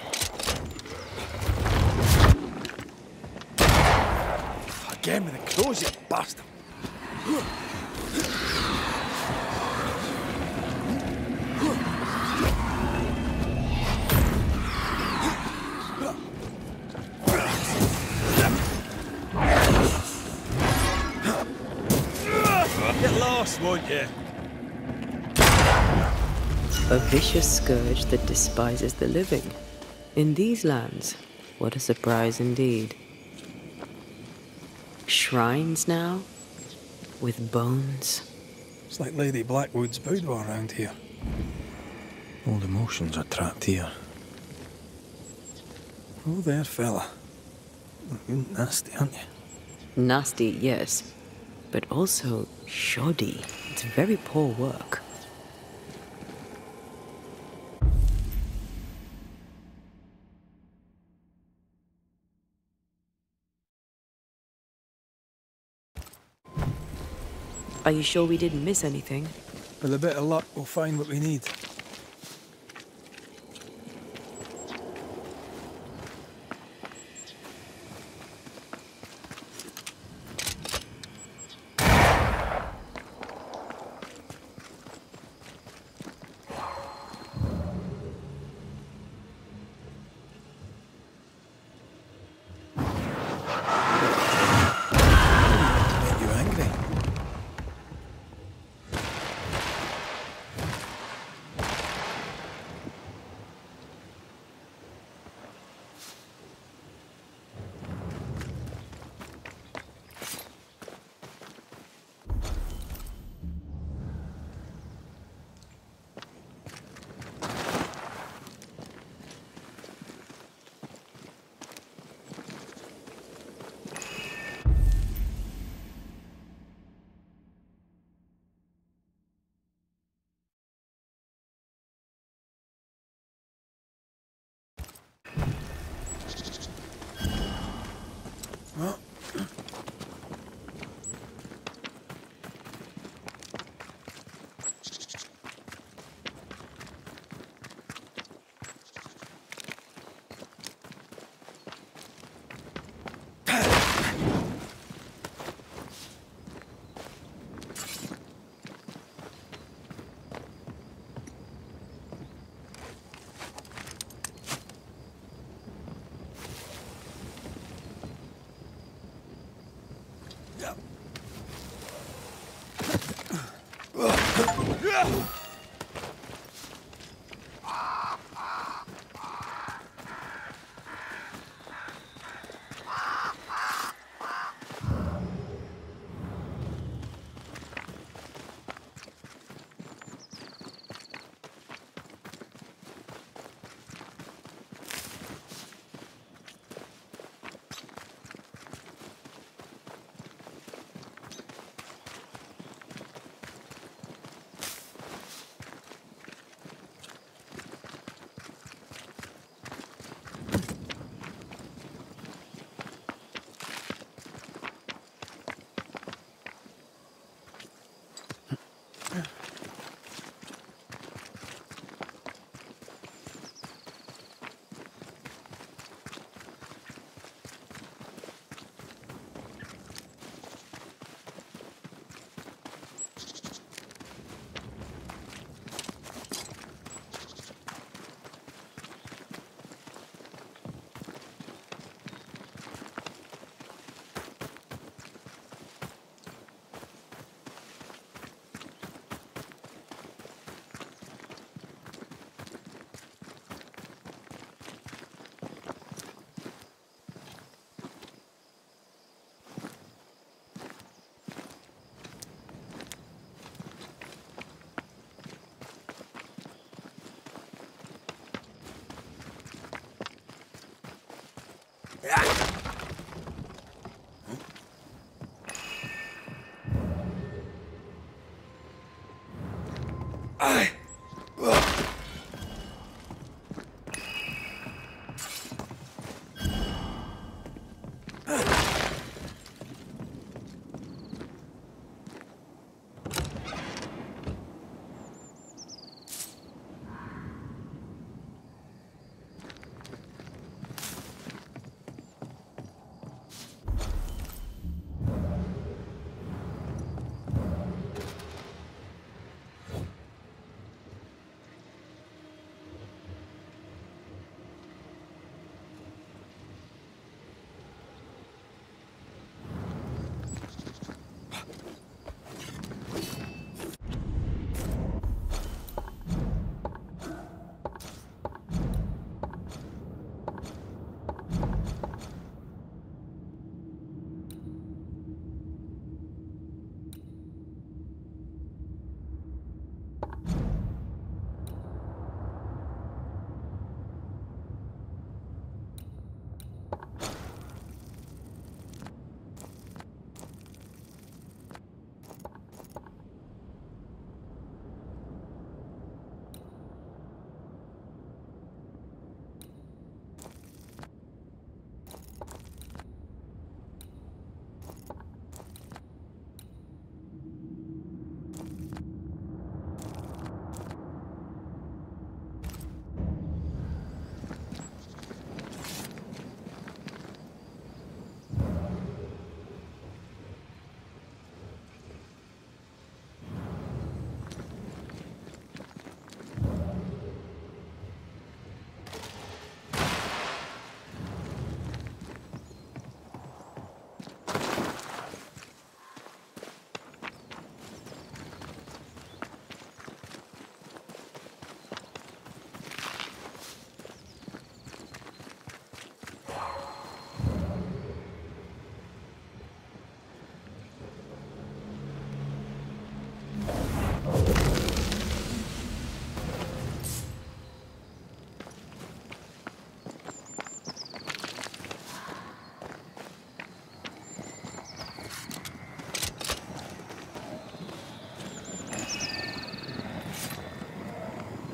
again with the crows, you bastard. Get lost, won't you? A vicious scourge that despises the living. In these lands, what a surprise indeed. Shrines now, with bones. It's like Lady Blackwood's boudoir around here. Old emotions are trapped here. Oh there, fella. You're nasty, aren't you? Nasty, yes, but also shoddy. It's very poor work. Are you sure we didn't miss anything? With a bit of luck, we'll find what we need.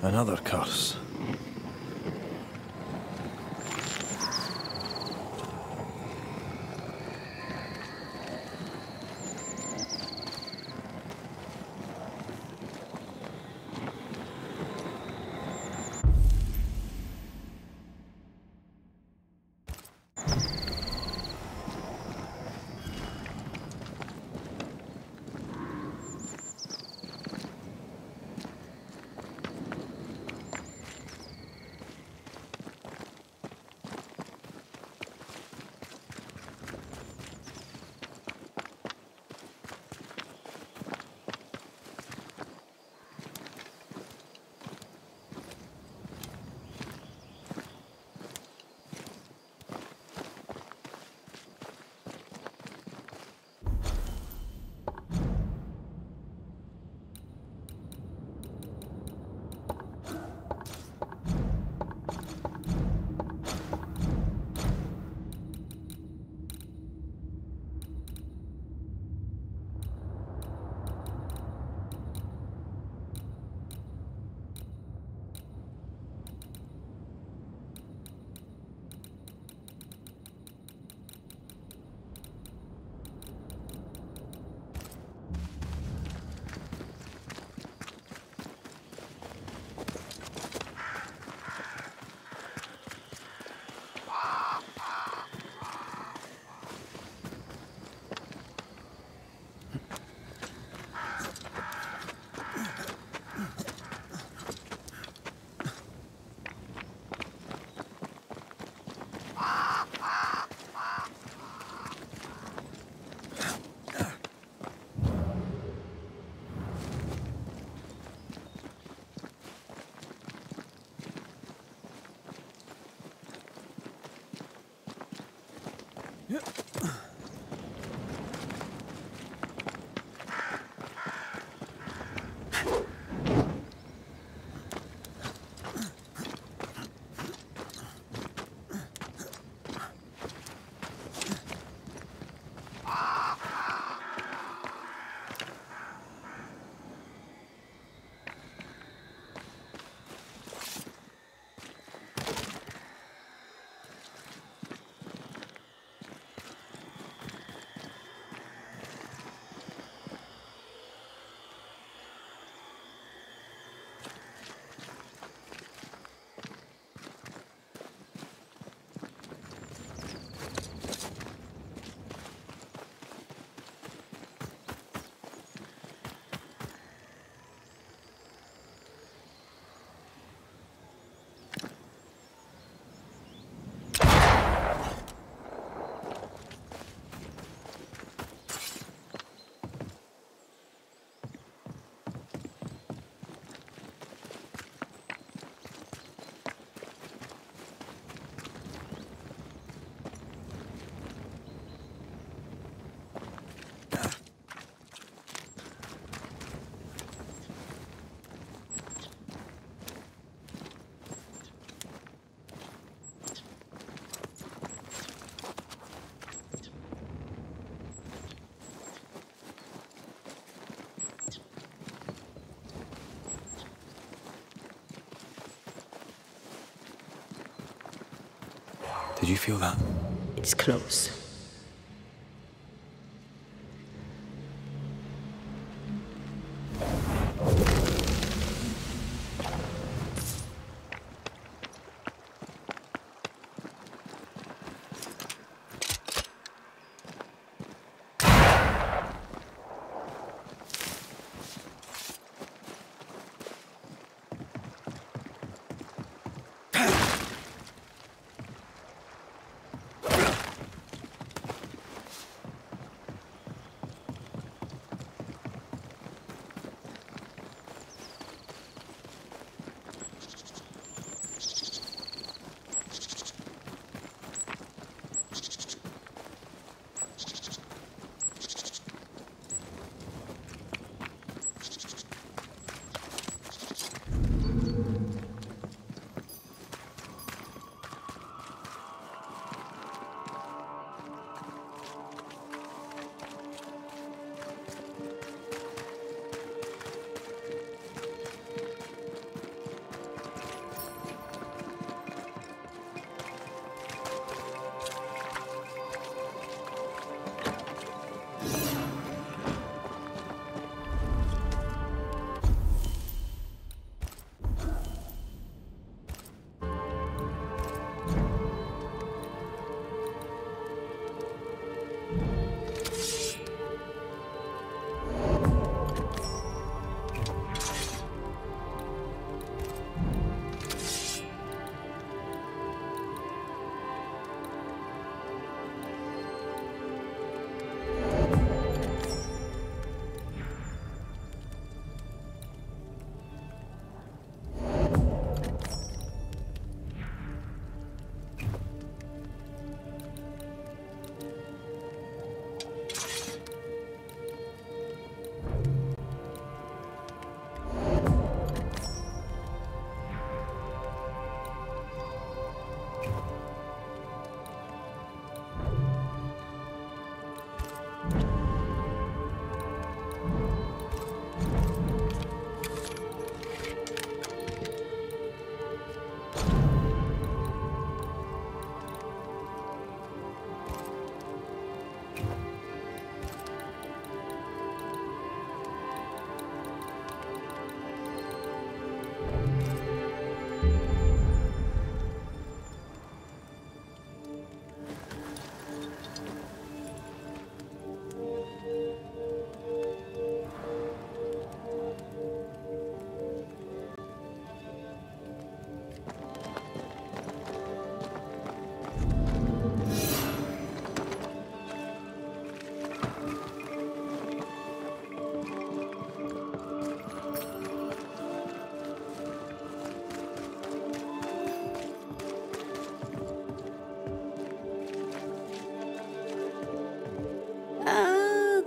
Another curse. Did you feel that? It's close.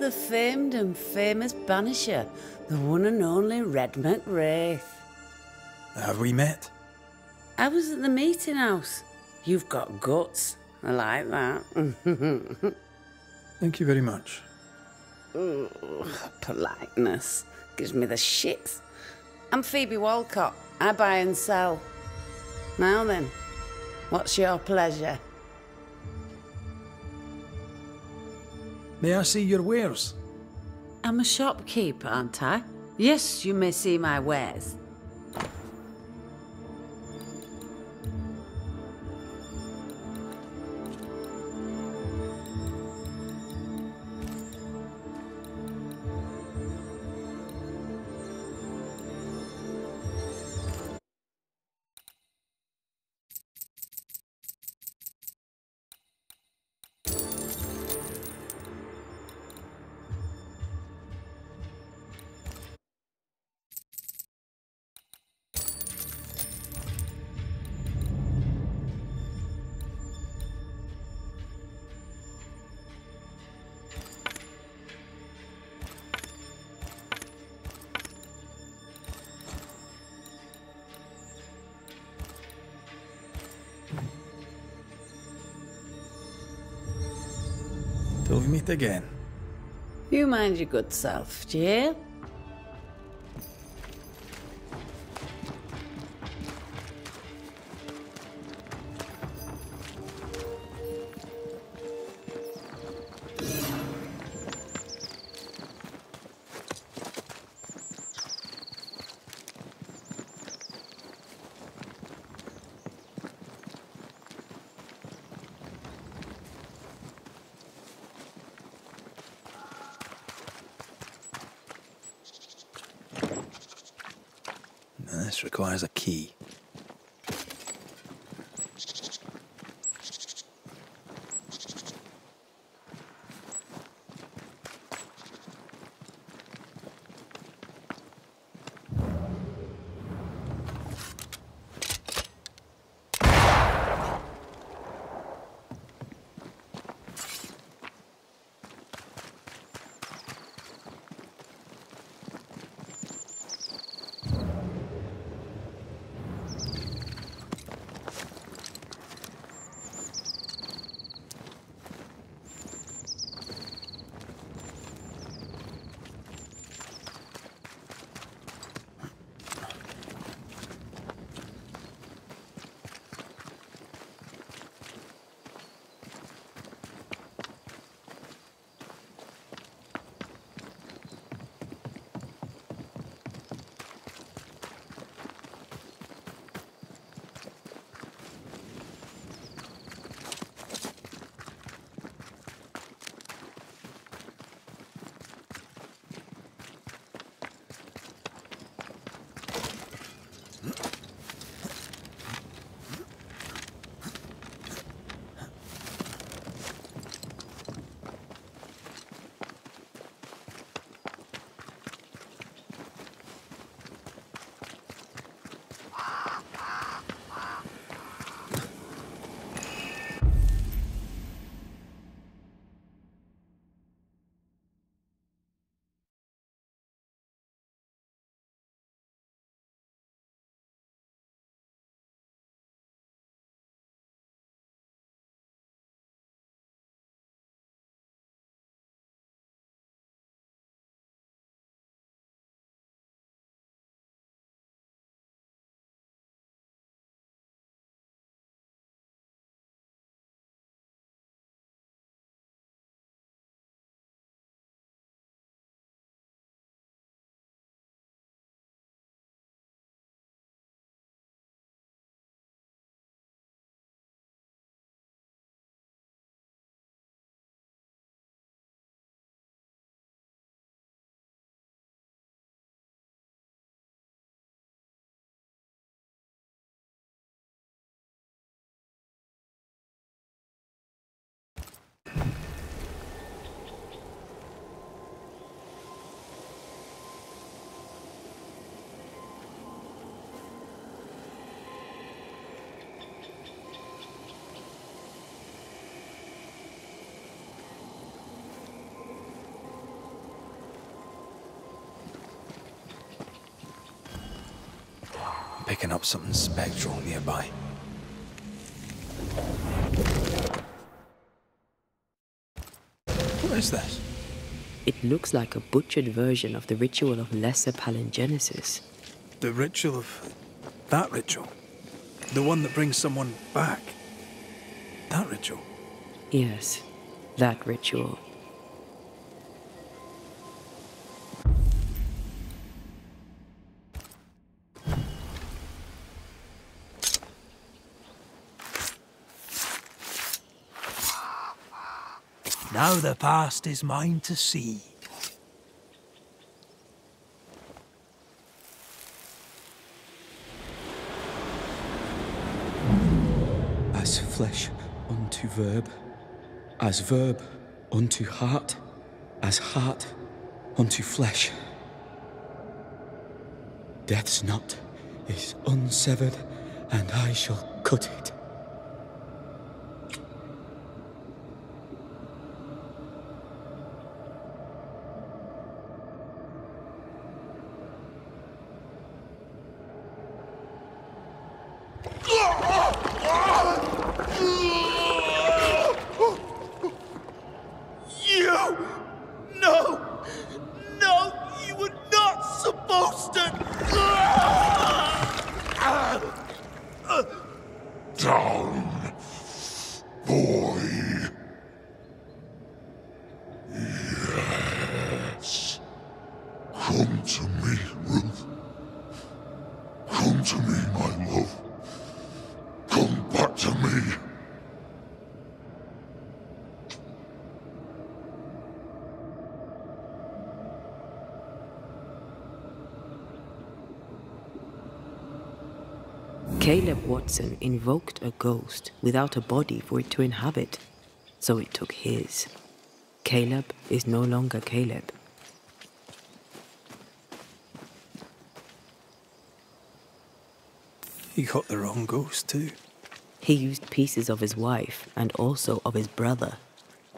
the famed and famous Banisher, the one and only Red McWraith. Have we met? I was at the meeting house. You've got guts. I like that. Thank you very much. Ooh, politeness gives me the shits. I'm Phoebe Walcott. I buy and sell. Now then, what's your pleasure? May I see your wares? I'm a shopkeeper, aren't I? Yes, you may see my wares. Till we meet again. You mind your good self, do you hear? This requires a key. picking up something spectral nearby. What is this? It looks like a butchered version of the ritual of Lesser Palingenesis. The ritual of... that ritual? The one that brings someone back? That ritual? Yes, that ritual. Now the past is mine to see. As flesh unto verb, as verb unto heart, as heart unto flesh. Death's knot is unsevered, and I shall cut it. Down, boy. Yes. Come to me, Ruth. Come to me, my love. Come back to me. Caleb Watson invoked a ghost without a body for it to inhabit, so it took his. Caleb is no longer Caleb. He got the wrong ghost too. He used pieces of his wife and also of his brother.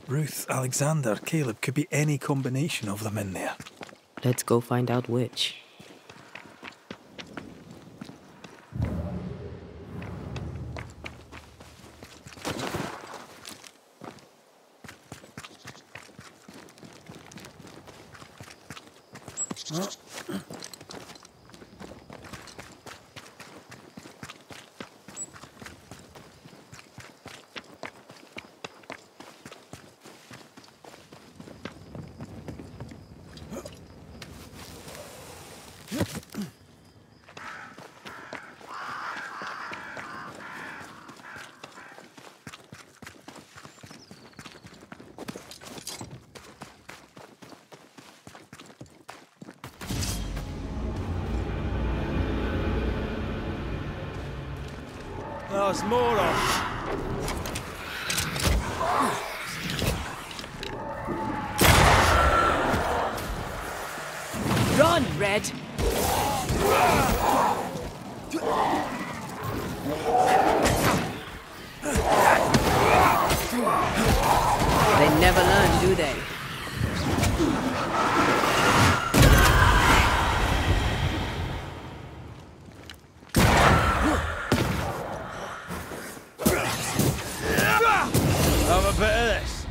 Ruth, Alexander, Caleb, could be any combination of them in there. Let's go find out which. There's more of. Run, Red! They never learn, do they? Have a bit of this.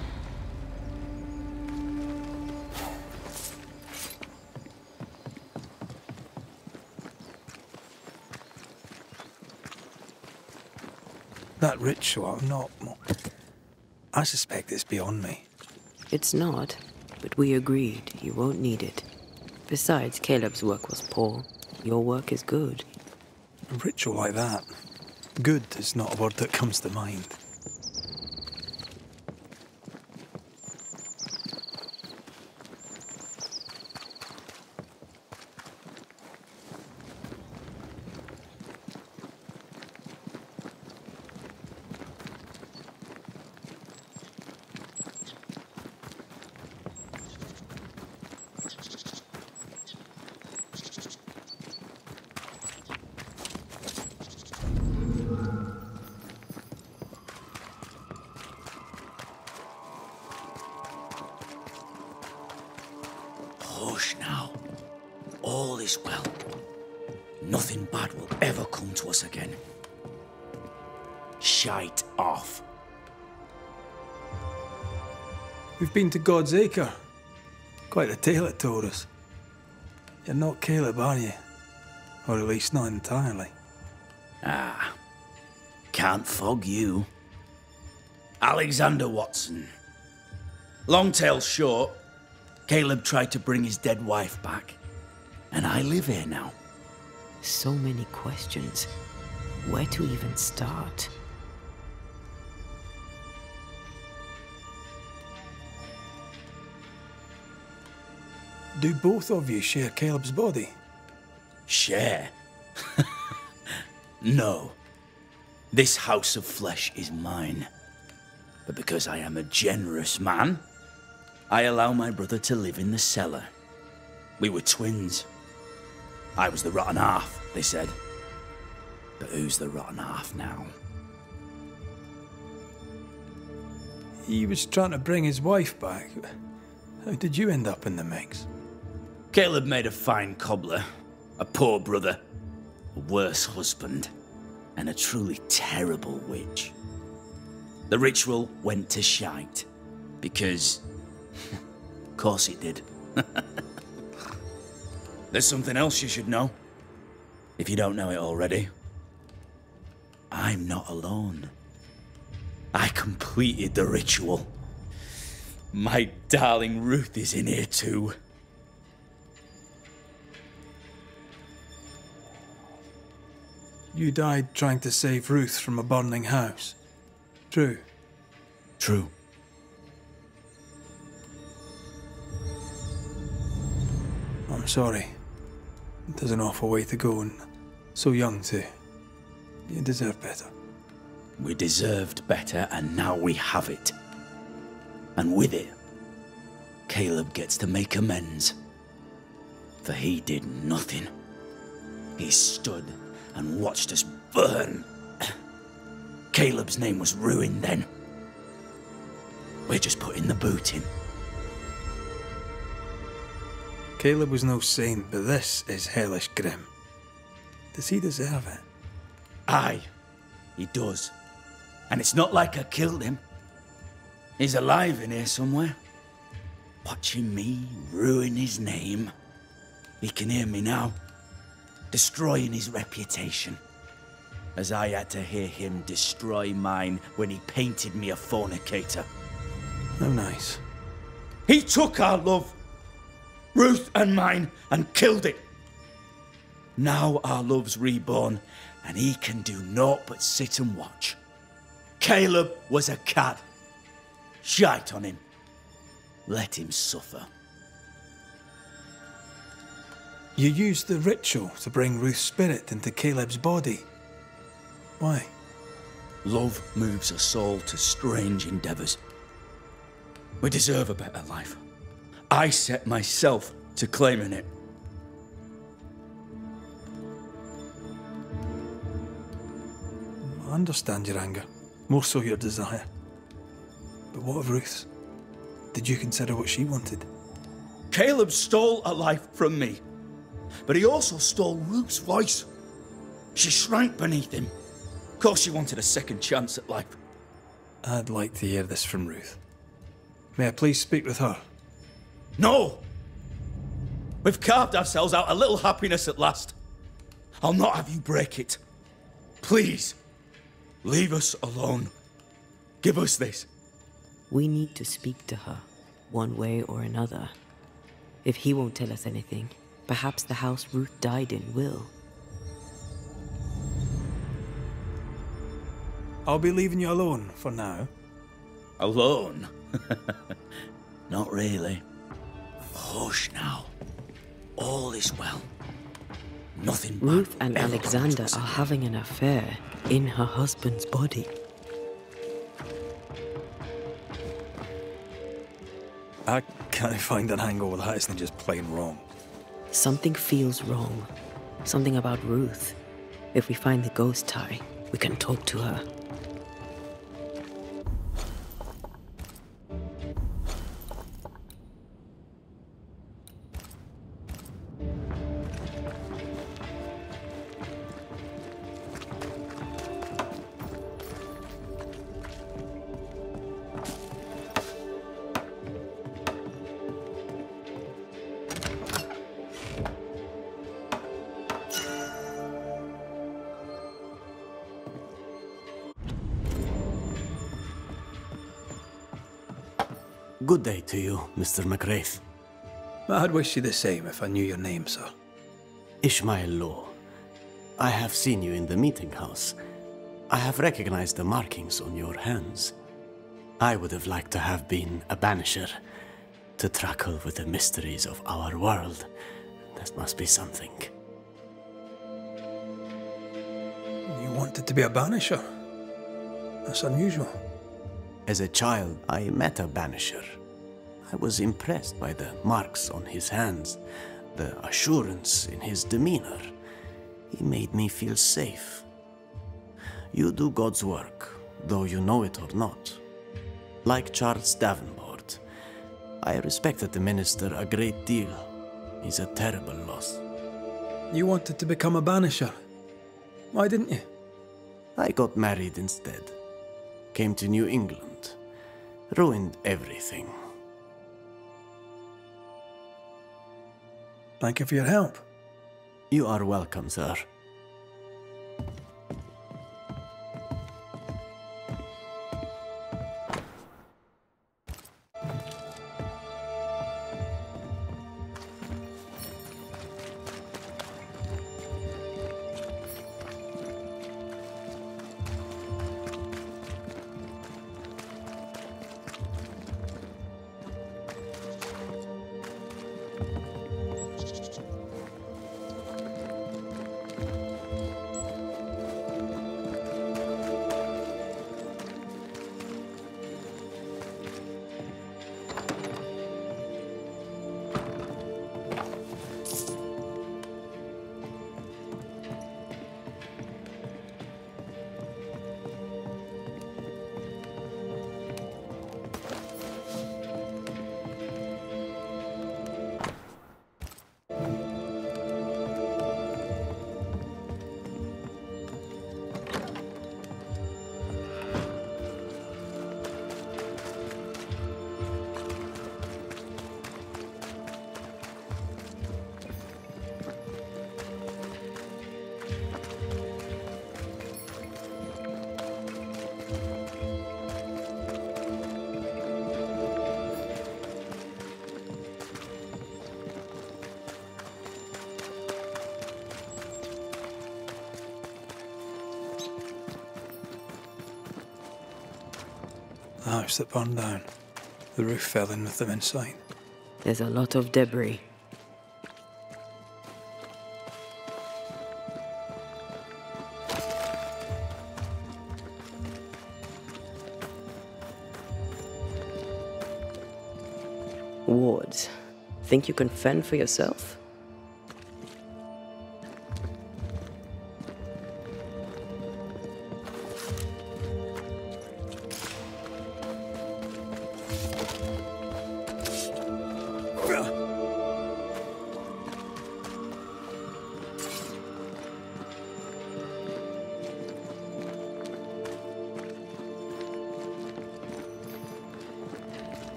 That ritual, I suspect it's beyond me. It's not, but we agreed you won't need it. Besides, Caleb's work was poor. Your work is good. A ritual like that. Good is not a word that comes to mind. Hush now. All is well. nothing bad will ever come to us again. Shite off. We've been to God's Acre. Quite a tale it told us. You're not Caleb, are you? Or at least not entirely. Ah, can't fog you. Alexander Watson. Long tale short, Caleb tried to bring his dead wife back, and I live here now. So many questions. Where to even start? Do both of you share Caleb's body? Share? No. This house of flesh is mine. But because I am a generous man, I allow my brother to live in the cellar. We were twins. I was the rotten half, they said. But who's the rotten half now? He was trying to bring his wife back. How did you end up in the mix? Caleb made a fine cobbler, a poor brother, a worse husband, and a truly terrible witch. The ritual went to shite, because... of course it did. There's something else you should know, if you don't know it already. I'm not alone. I completed the ritual. My darling Ruth is in here too. You died trying to save Ruth from a burning house. True. True. I'm sorry. There's an awful way to go, and so young too. You deserve better. We deserved better, and now we have it. And with it, Caleb gets to make amends. For he did nothing. He stood and watched us burn. Caleb's name was ruined then. We're just putting the boot in. Caleb was no saint, but this is hellish grim. Does he deserve it? Aye, he does. And it's not like I killed him. He's alive in here somewhere. Watching me ruin his name. He can hear me now. Destroying his reputation. As I had to hear him destroy mine when he painted me a fornicator. Oh, nice. He took our love, Ruth and mine, and killed it. Now our love's reborn, and he can do naught but sit and watch. Caleb was a cad. Shite on him. Let him suffer. You used the ritual to bring Ruth's spirit into Caleb's body. Why? Love moves a soul to strange endeavours. We deserve a better life. I set myself to claiming it. I understand your anger, more so your desire. But what of Ruth's? Did you consider what she wanted? Caleb stole a life from me, but he also stole Ruth's voice. She shrank beneath him. Of course she wanted a second chance at life. I'd like to hear this from Ruth. May I please speak with her? No! We've carved ourselves out a little happiness at last. I'll not have you break it. Please, leave us alone. Give us this. We need to speak to her, one way or another. If he won't tell us anything, perhaps the house Ruth died in will. I'll be leaving you alone for now. Alone? Not really. Hush now. All is well. Nothing bad Ruth and ever Alexander comes to are us having an affair in her husband's body. I can't find an angle where that isn't just plain wrong. Something feels wrong. Something about Ruth. If we find the ghost tie, we can talk to her. Good day to you, Mr. McWraith. I'd wish you the same if I knew your name, sir. Ishmael Law. I have seen you in the meeting house. I have recognized the markings on your hands. I would have liked to have been a banisher, to truckle with the mysteries of our world. That must be something. You wanted to be a banisher? That's unusual. As a child, I met a banisher. I was impressed by the marks on his hands, the assurance in his demeanor. He made me feel safe. You do God's work, though you know it or not. Like Charles Davenport, I respected the minister a great deal. He's a terrible loss. You wanted to become a banisher. Why didn't you? I got married instead. Came to New England. Ruined everything. Thank you for your help. You are welcome, sir. The house that burned down. The roof fell in with them inside. There's a lot of debris. Wards, think you can fend for yourself?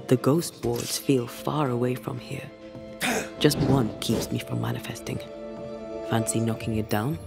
The ghost wards feel far away from here. Just one keeps me from manifesting. Fancy knocking it down?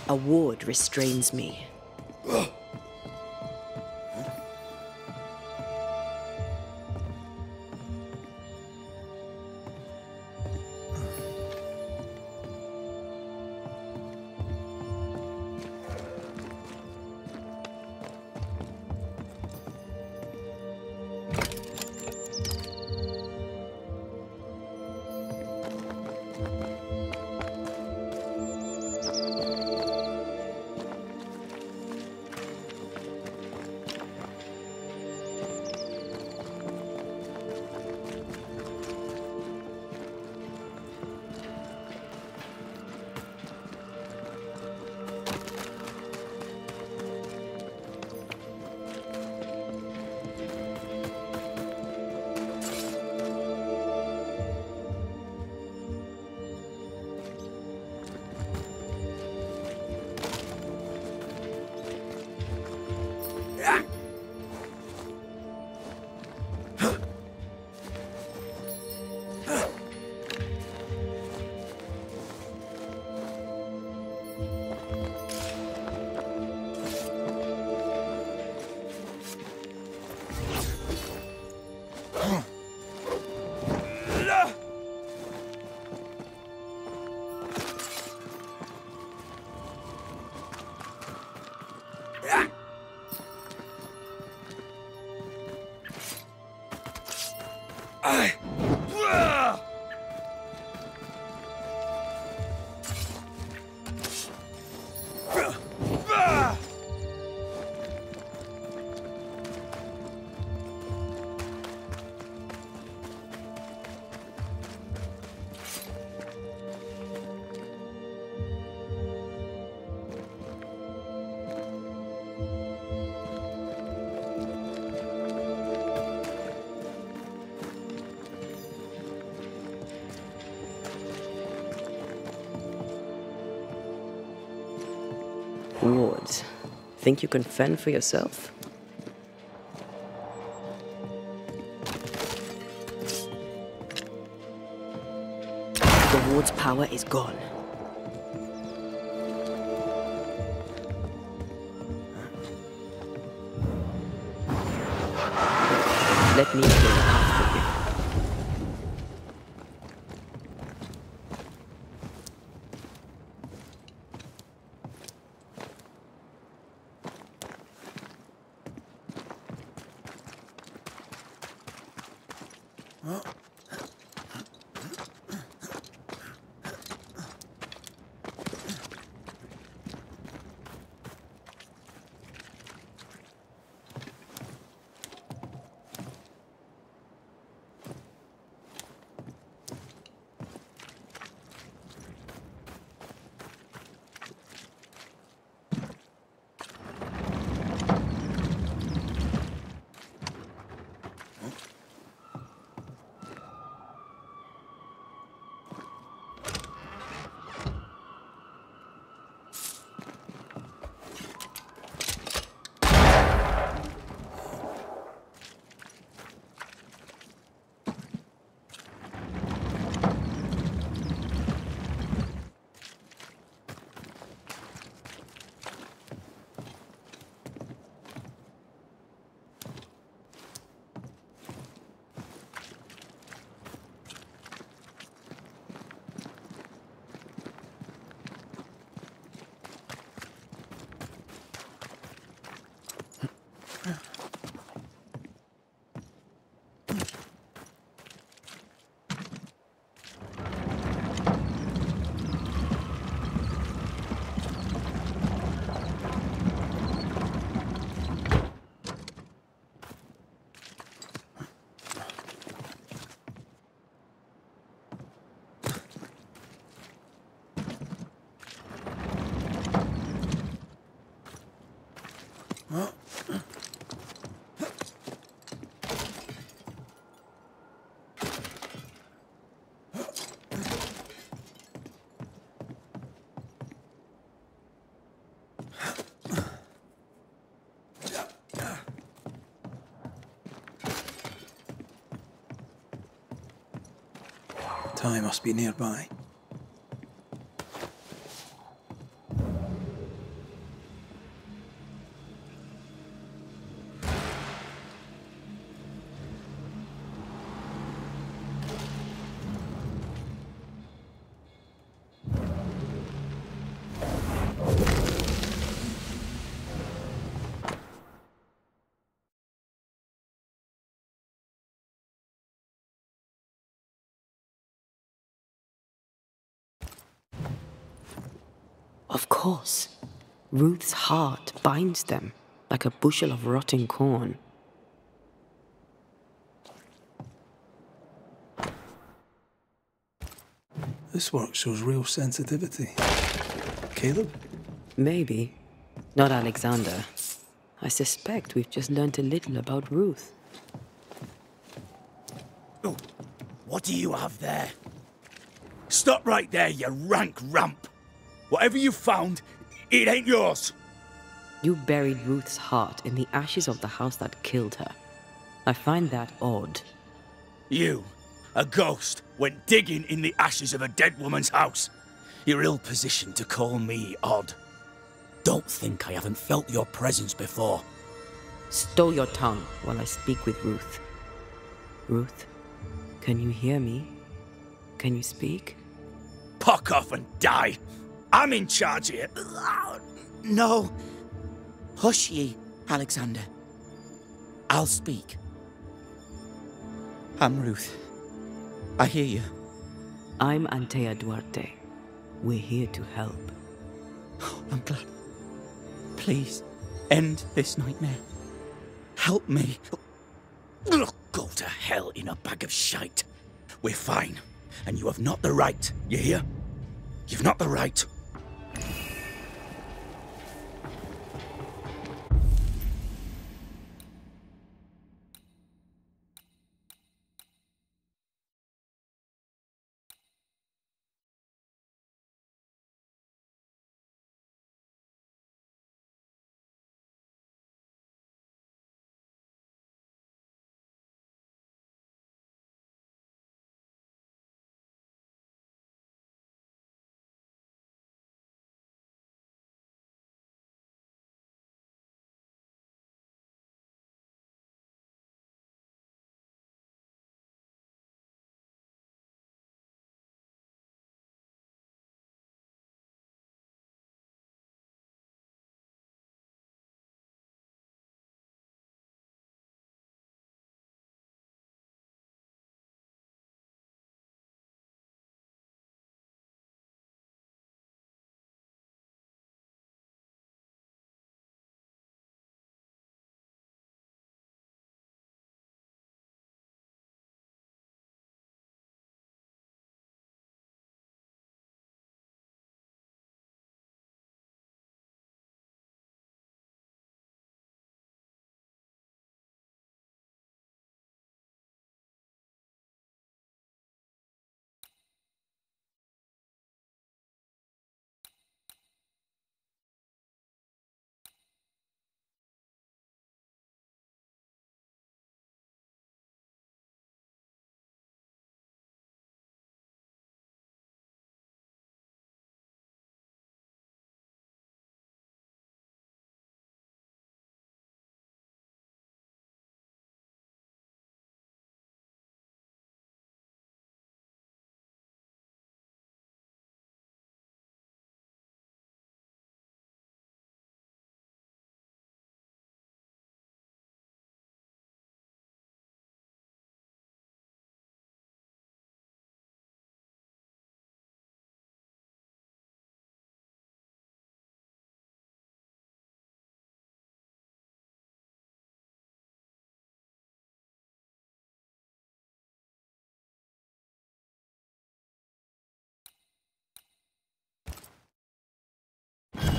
A ward restrains me. Wards, think you can fend for yourself? The ward's power is gone. Let me clear the path for you. Ty must be nearby. Of course. Ruth's heart binds them like a bushel of rotting corn. This work shows real sensitivity. Caleb? Maybe. Not Alexander. I suspect we've just learnt a little about Ruth. Oh, what do you have there? Stop right there, you rank ramp! Whatever you found, it ain't yours! You buried Ruth's heart in the ashes of the house that killed her. I find that odd. You, a ghost, went digging in the ashes of a dead woman's house. You're ill-positioned to call me odd. Don't think I haven't felt your presence before. Stow your tongue while I speak with Ruth. Ruth, can you hear me? Can you speak? Puck off and die! I'm in charge here. No. Hush ye, Alexander. I'll speak. I'm Ruth. I hear you. I'm Antea Duarte. We're here to help. Oh, I'm glad. Please, end this nightmare. Help me. Go to hell in a bag of shite. We're fine, and you have not the right, you hear? You've not the right.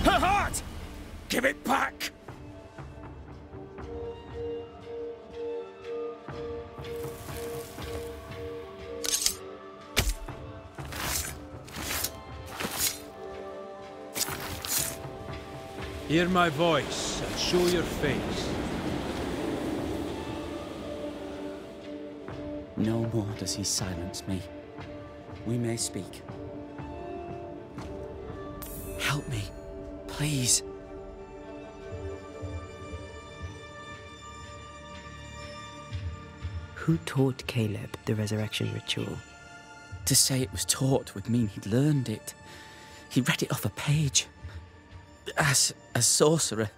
Her heart! Give it back! Hear my voice and show your face. No more does he silence me. We may speak. Help me, please. Who taught Caleb the resurrection ritual? To say it was taught would mean he'd learned it. He read it off a page. As a sorcerer,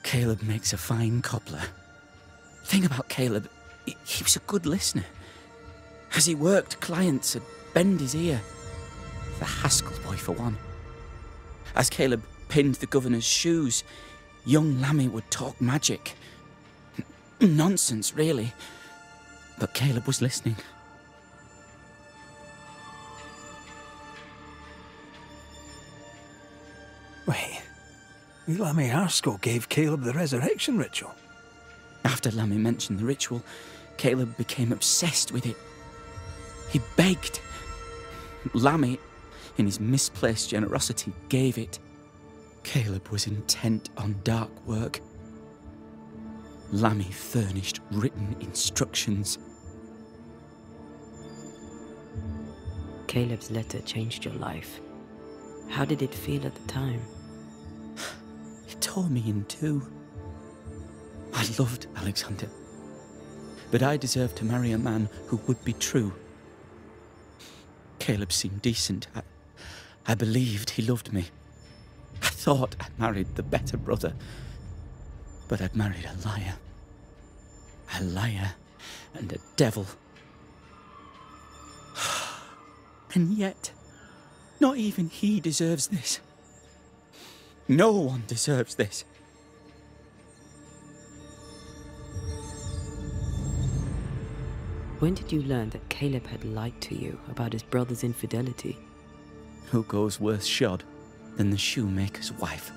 Caleb makes a fine cobbler. Thing about Caleb, he was a good listener. As he worked, clients would bend his ear. The Haskell boy, for one. As Caleb pinned the governor's shoes, young Lammy would talk magic. Nonsense, really. But Caleb was listening. Wait, Lammy Haskell gave Caleb the resurrection ritual? After Lammy mentioned the ritual, Caleb became obsessed with it. He begged. Lammy, in his misplaced generosity, gave it. Caleb was intent on dark work. Lammy furnished written instructions. Caleb's letter changed your life. How did it feel at the time? It tore me in two. I loved Alexander, but I deserved to marry a man who would be true. Caleb seemed decent. I believed he loved me. I thought I'd married the better brother, but I'd married a liar. A liar and a devil. And yet, not even he deserves this. No one deserves this. When did you learn that Caleb had lied to you about his brother's infidelity? Who goes worse shod than the shoemaker's wife?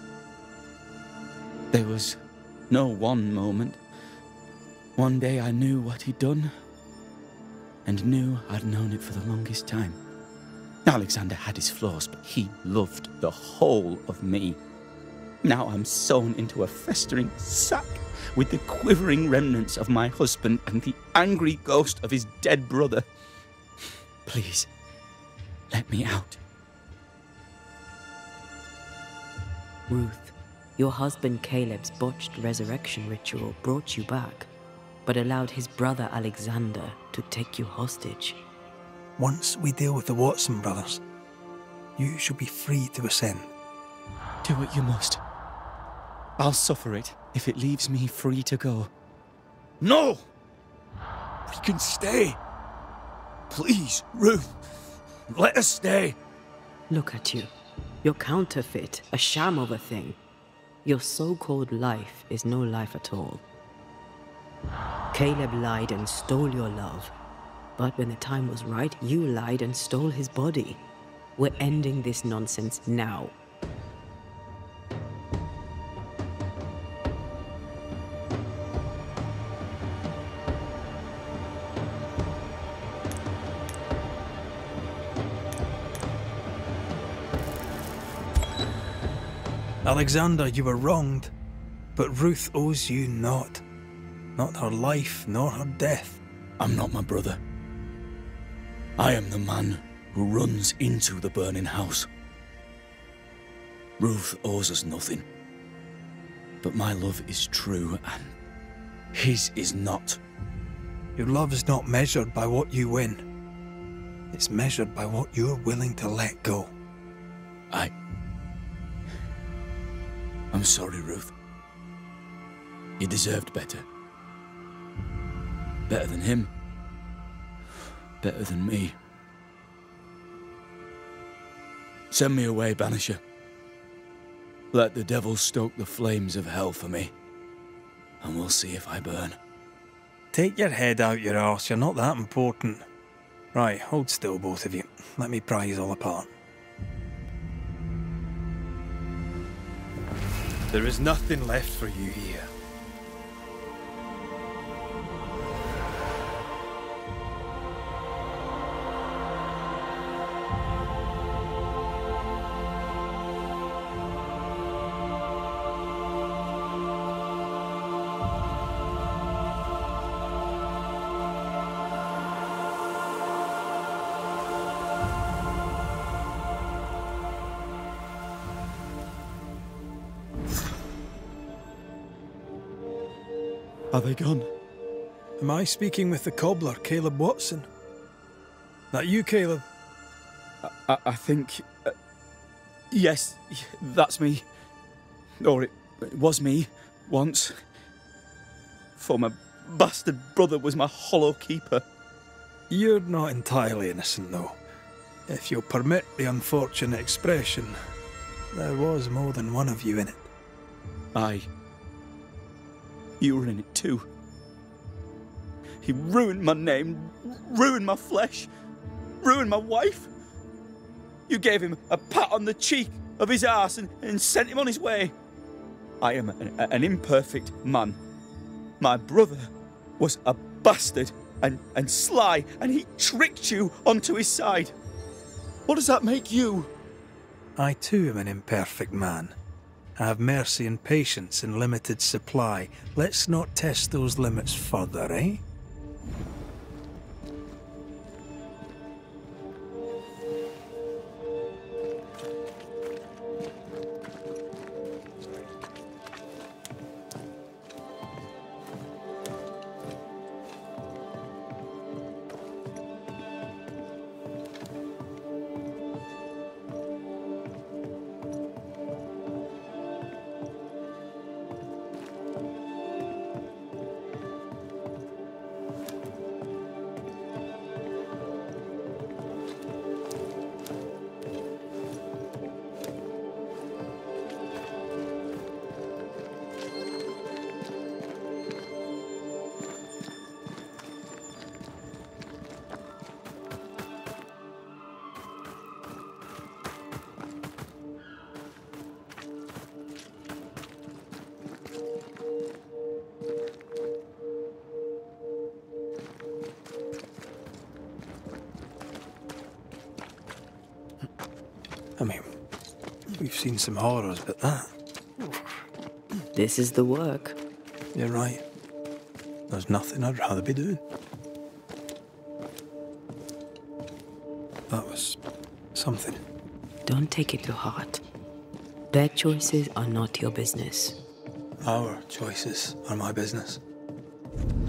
There was no one moment. One day I knew what he'd done, and knew I'd known it for the longest time. Alexander had his flaws, but he loved the whole of me. Now I'm sewn into a festering sack with the quivering remnants of my husband and the angry ghost of his dead brother. Please, let me out. Ruth, your husband Caleb's botched resurrection ritual brought you back, but allowed his brother Alexander to take you hostage. Once we deal with the Watson brothers, you shall be free to ascend. Do what you must. I'll suffer it if it leaves me free to go. No! We can stay. Please, Ruth, let us stay. Look at you. You're counterfeit, a sham of a thing. Your so-called life is no life at all. Caleb lied and stole your love. But when the time was right, you lied and stole his body. We're ending this nonsense now. Alexander, you were wronged, but Ruth owes you naught. Not her life, nor her death. I'm not my brother. I am the man who runs into the burning house. Ruth owes us nothing. But my love is true, and his is not. Your love is not measured by what you win. It's measured by what you're willing to let go. I'm sorry, Ruth. You deserved better. Better than him. Better than me. Send me away, Banisher. Let the devil stoke the flames of hell for me, and we'll see if I burn. Take your head out your arse, you're not that important. Right, hold still, both of you. Let me pry you all apart. There is nothing left for you here. Are they gone? Am I speaking with the cobbler, Caleb Watson? That you, Caleb? I think... yes, that's me. Or it was me, once. For my bastard brother was my hollow keeper. You're not entirely innocent, though. If you'll permit the unfortunate expression, there was more than one of you in it. Aye. You were in it too. He ruined my name, ruined my flesh, ruined my wife. You gave him a pat on the cheek of his arse and sent him on his way. I am an imperfect man. My brother was a bastard and sly, and he tricked you onto his side. What does that make you? I too am an imperfect man. I have mercy and patience in limited supply. Let's not test those limits further, eh? We've seen some horrors, but that... This is the work. You're right. There's nothing I'd rather be doing. That was something. Don't take it to heart. Their choices are not your business. Our choices are my business.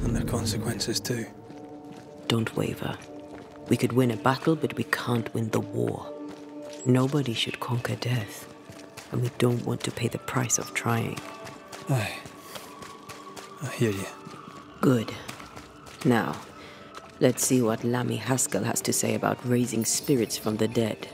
And their consequences too. Don't waver. We could win a battle, but we can't win the war. Nobody should conquer death. And we don't want to pay the price of trying. Aye. I hear you. Good. Now, let's see what Lammy Haskell has to say about raising spirits from the dead.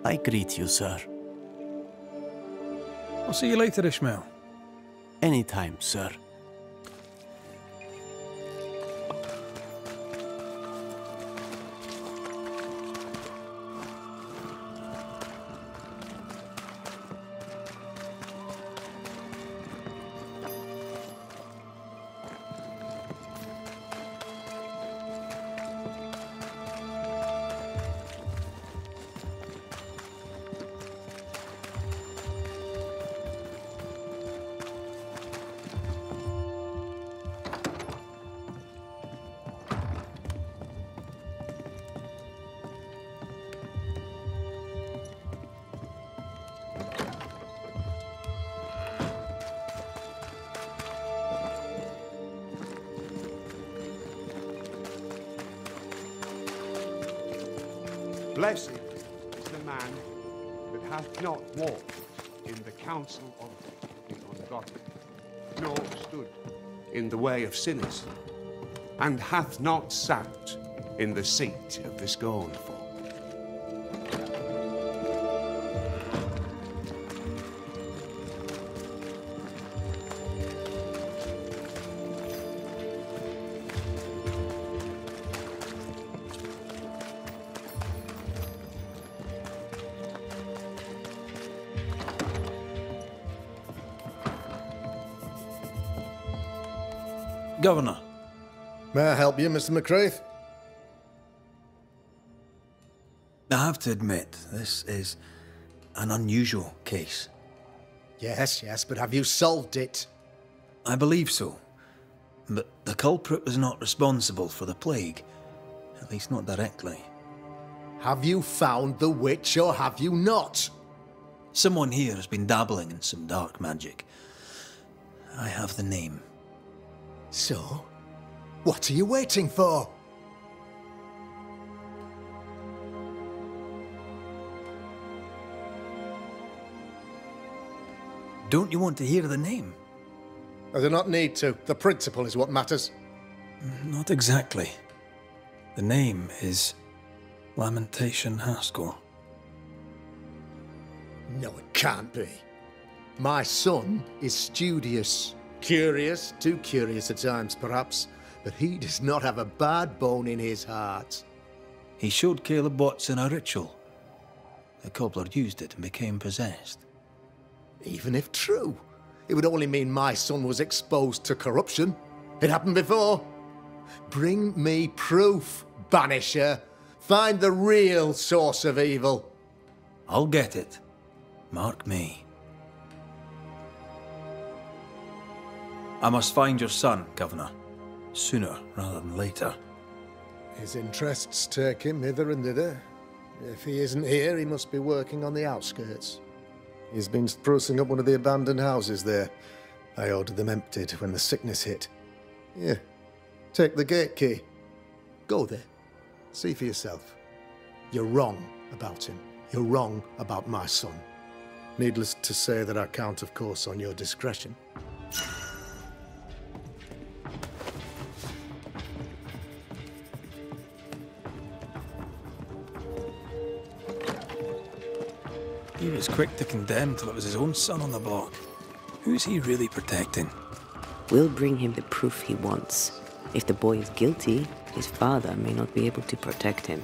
I greet you, sir. I'll see you later, Ishmael. Anytime, sir. Blessed is the man that hath not walked in the counsel of the ungodly, nor stood in the way of sinners, and hath not sat in the seat of the scornful. Governor. May I help you, Mr. McCraith? I have to admit, this is an unusual case. Yes, but have you solved it? I believe so. But the culprit was not responsible for the plague. At least not directly. Have you found the witch or have you not? Someone here has been dabbling in some dark magic. I have the name. So? What are you waiting for? Don't you want to hear the name? I do not need to. The principle is what matters. Not exactly. The name is Lamentation Haskell. No, it can't be. My son is studious. Curious, too curious at times, perhaps, but he does not have a bad bone in his heart. He showed Caleb Watson a ritual. The cobbler used it and became possessed. Even if true, it would only mean my son was exposed to corruption. It happened before. Bring me proof, Banisher. Find the real source of evil. I'll get it. Mark me. I must find your son, Governor. Sooner rather than later. His interests take him hither and thither. If he isn't here, he must be working on the outskirts. He's been sprucing up one of the abandoned houses there. I ordered them emptied when the sickness hit. Here, take the gate key. Go there. See for yourself. You're wrong about him. You're wrong about my son. Needless to say that I count, of course, on your discretion. He was quick to condemn till it was his own son on the block. Who's he really protecting? We'll bring him the proof he wants. If the boy is guilty, his father may not be able to protect him.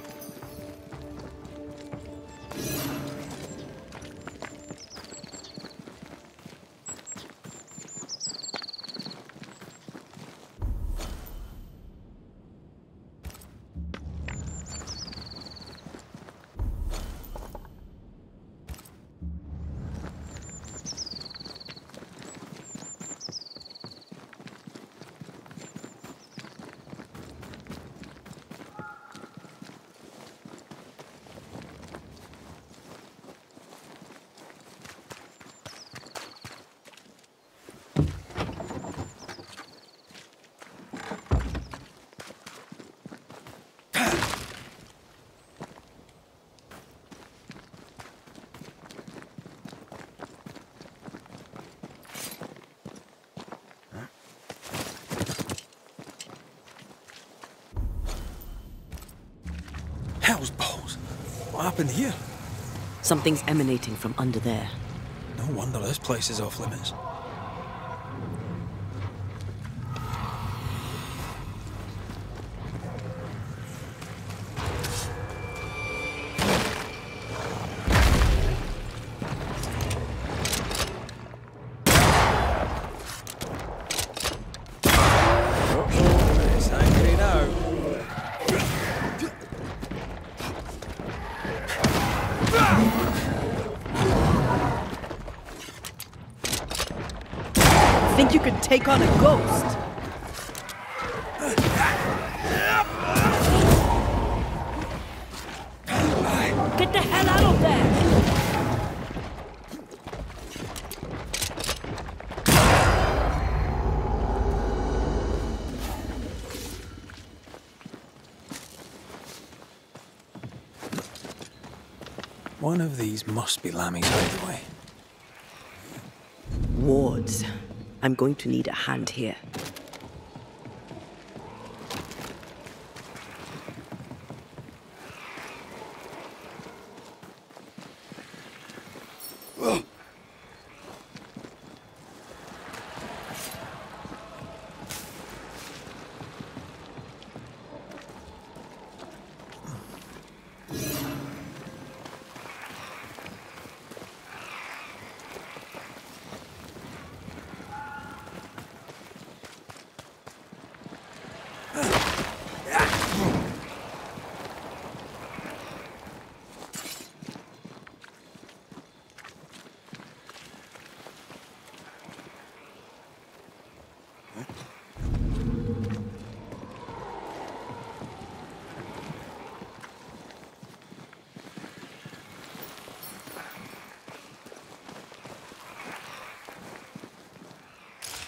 Hell's balls! What happened here? Something's emanating from under there. No wonder this place is off limits. It's angry now. Think you could take on a ghost? Get the hell out of there! One of these must be Lammy's hideaway. Wards. I'm going to need a hand here.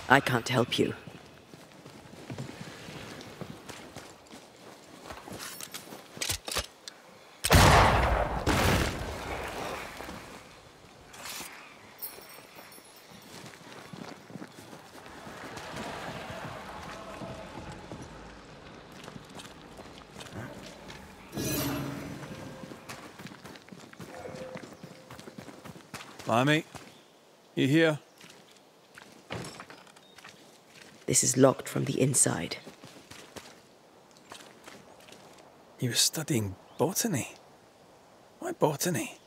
I can't help you. Lammy, you here? This is locked from the inside. He was studying botany. Why botany?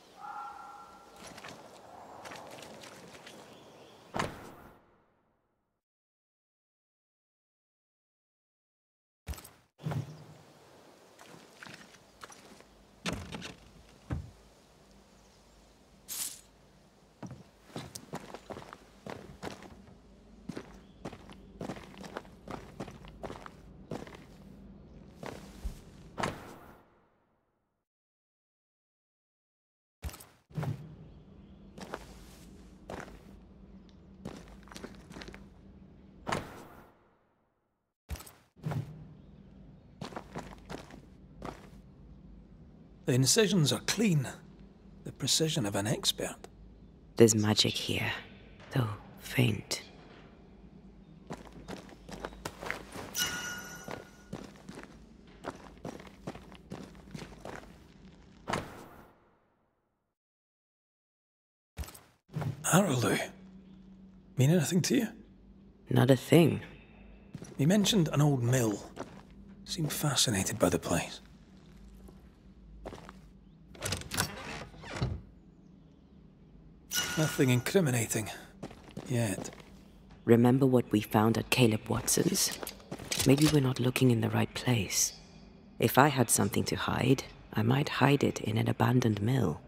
The incisions are clean. The precision of an expert. There's magic here, though faint. Arrowloo. Mean anything to you? Not a thing. He mentioned an old mill. Seemed fascinated by the place. Nothing incriminating. Yet. Remember what we found at Caleb Watson's? Maybe we're not looking in the right place. If I had something to hide, I might hide it in an abandoned mill.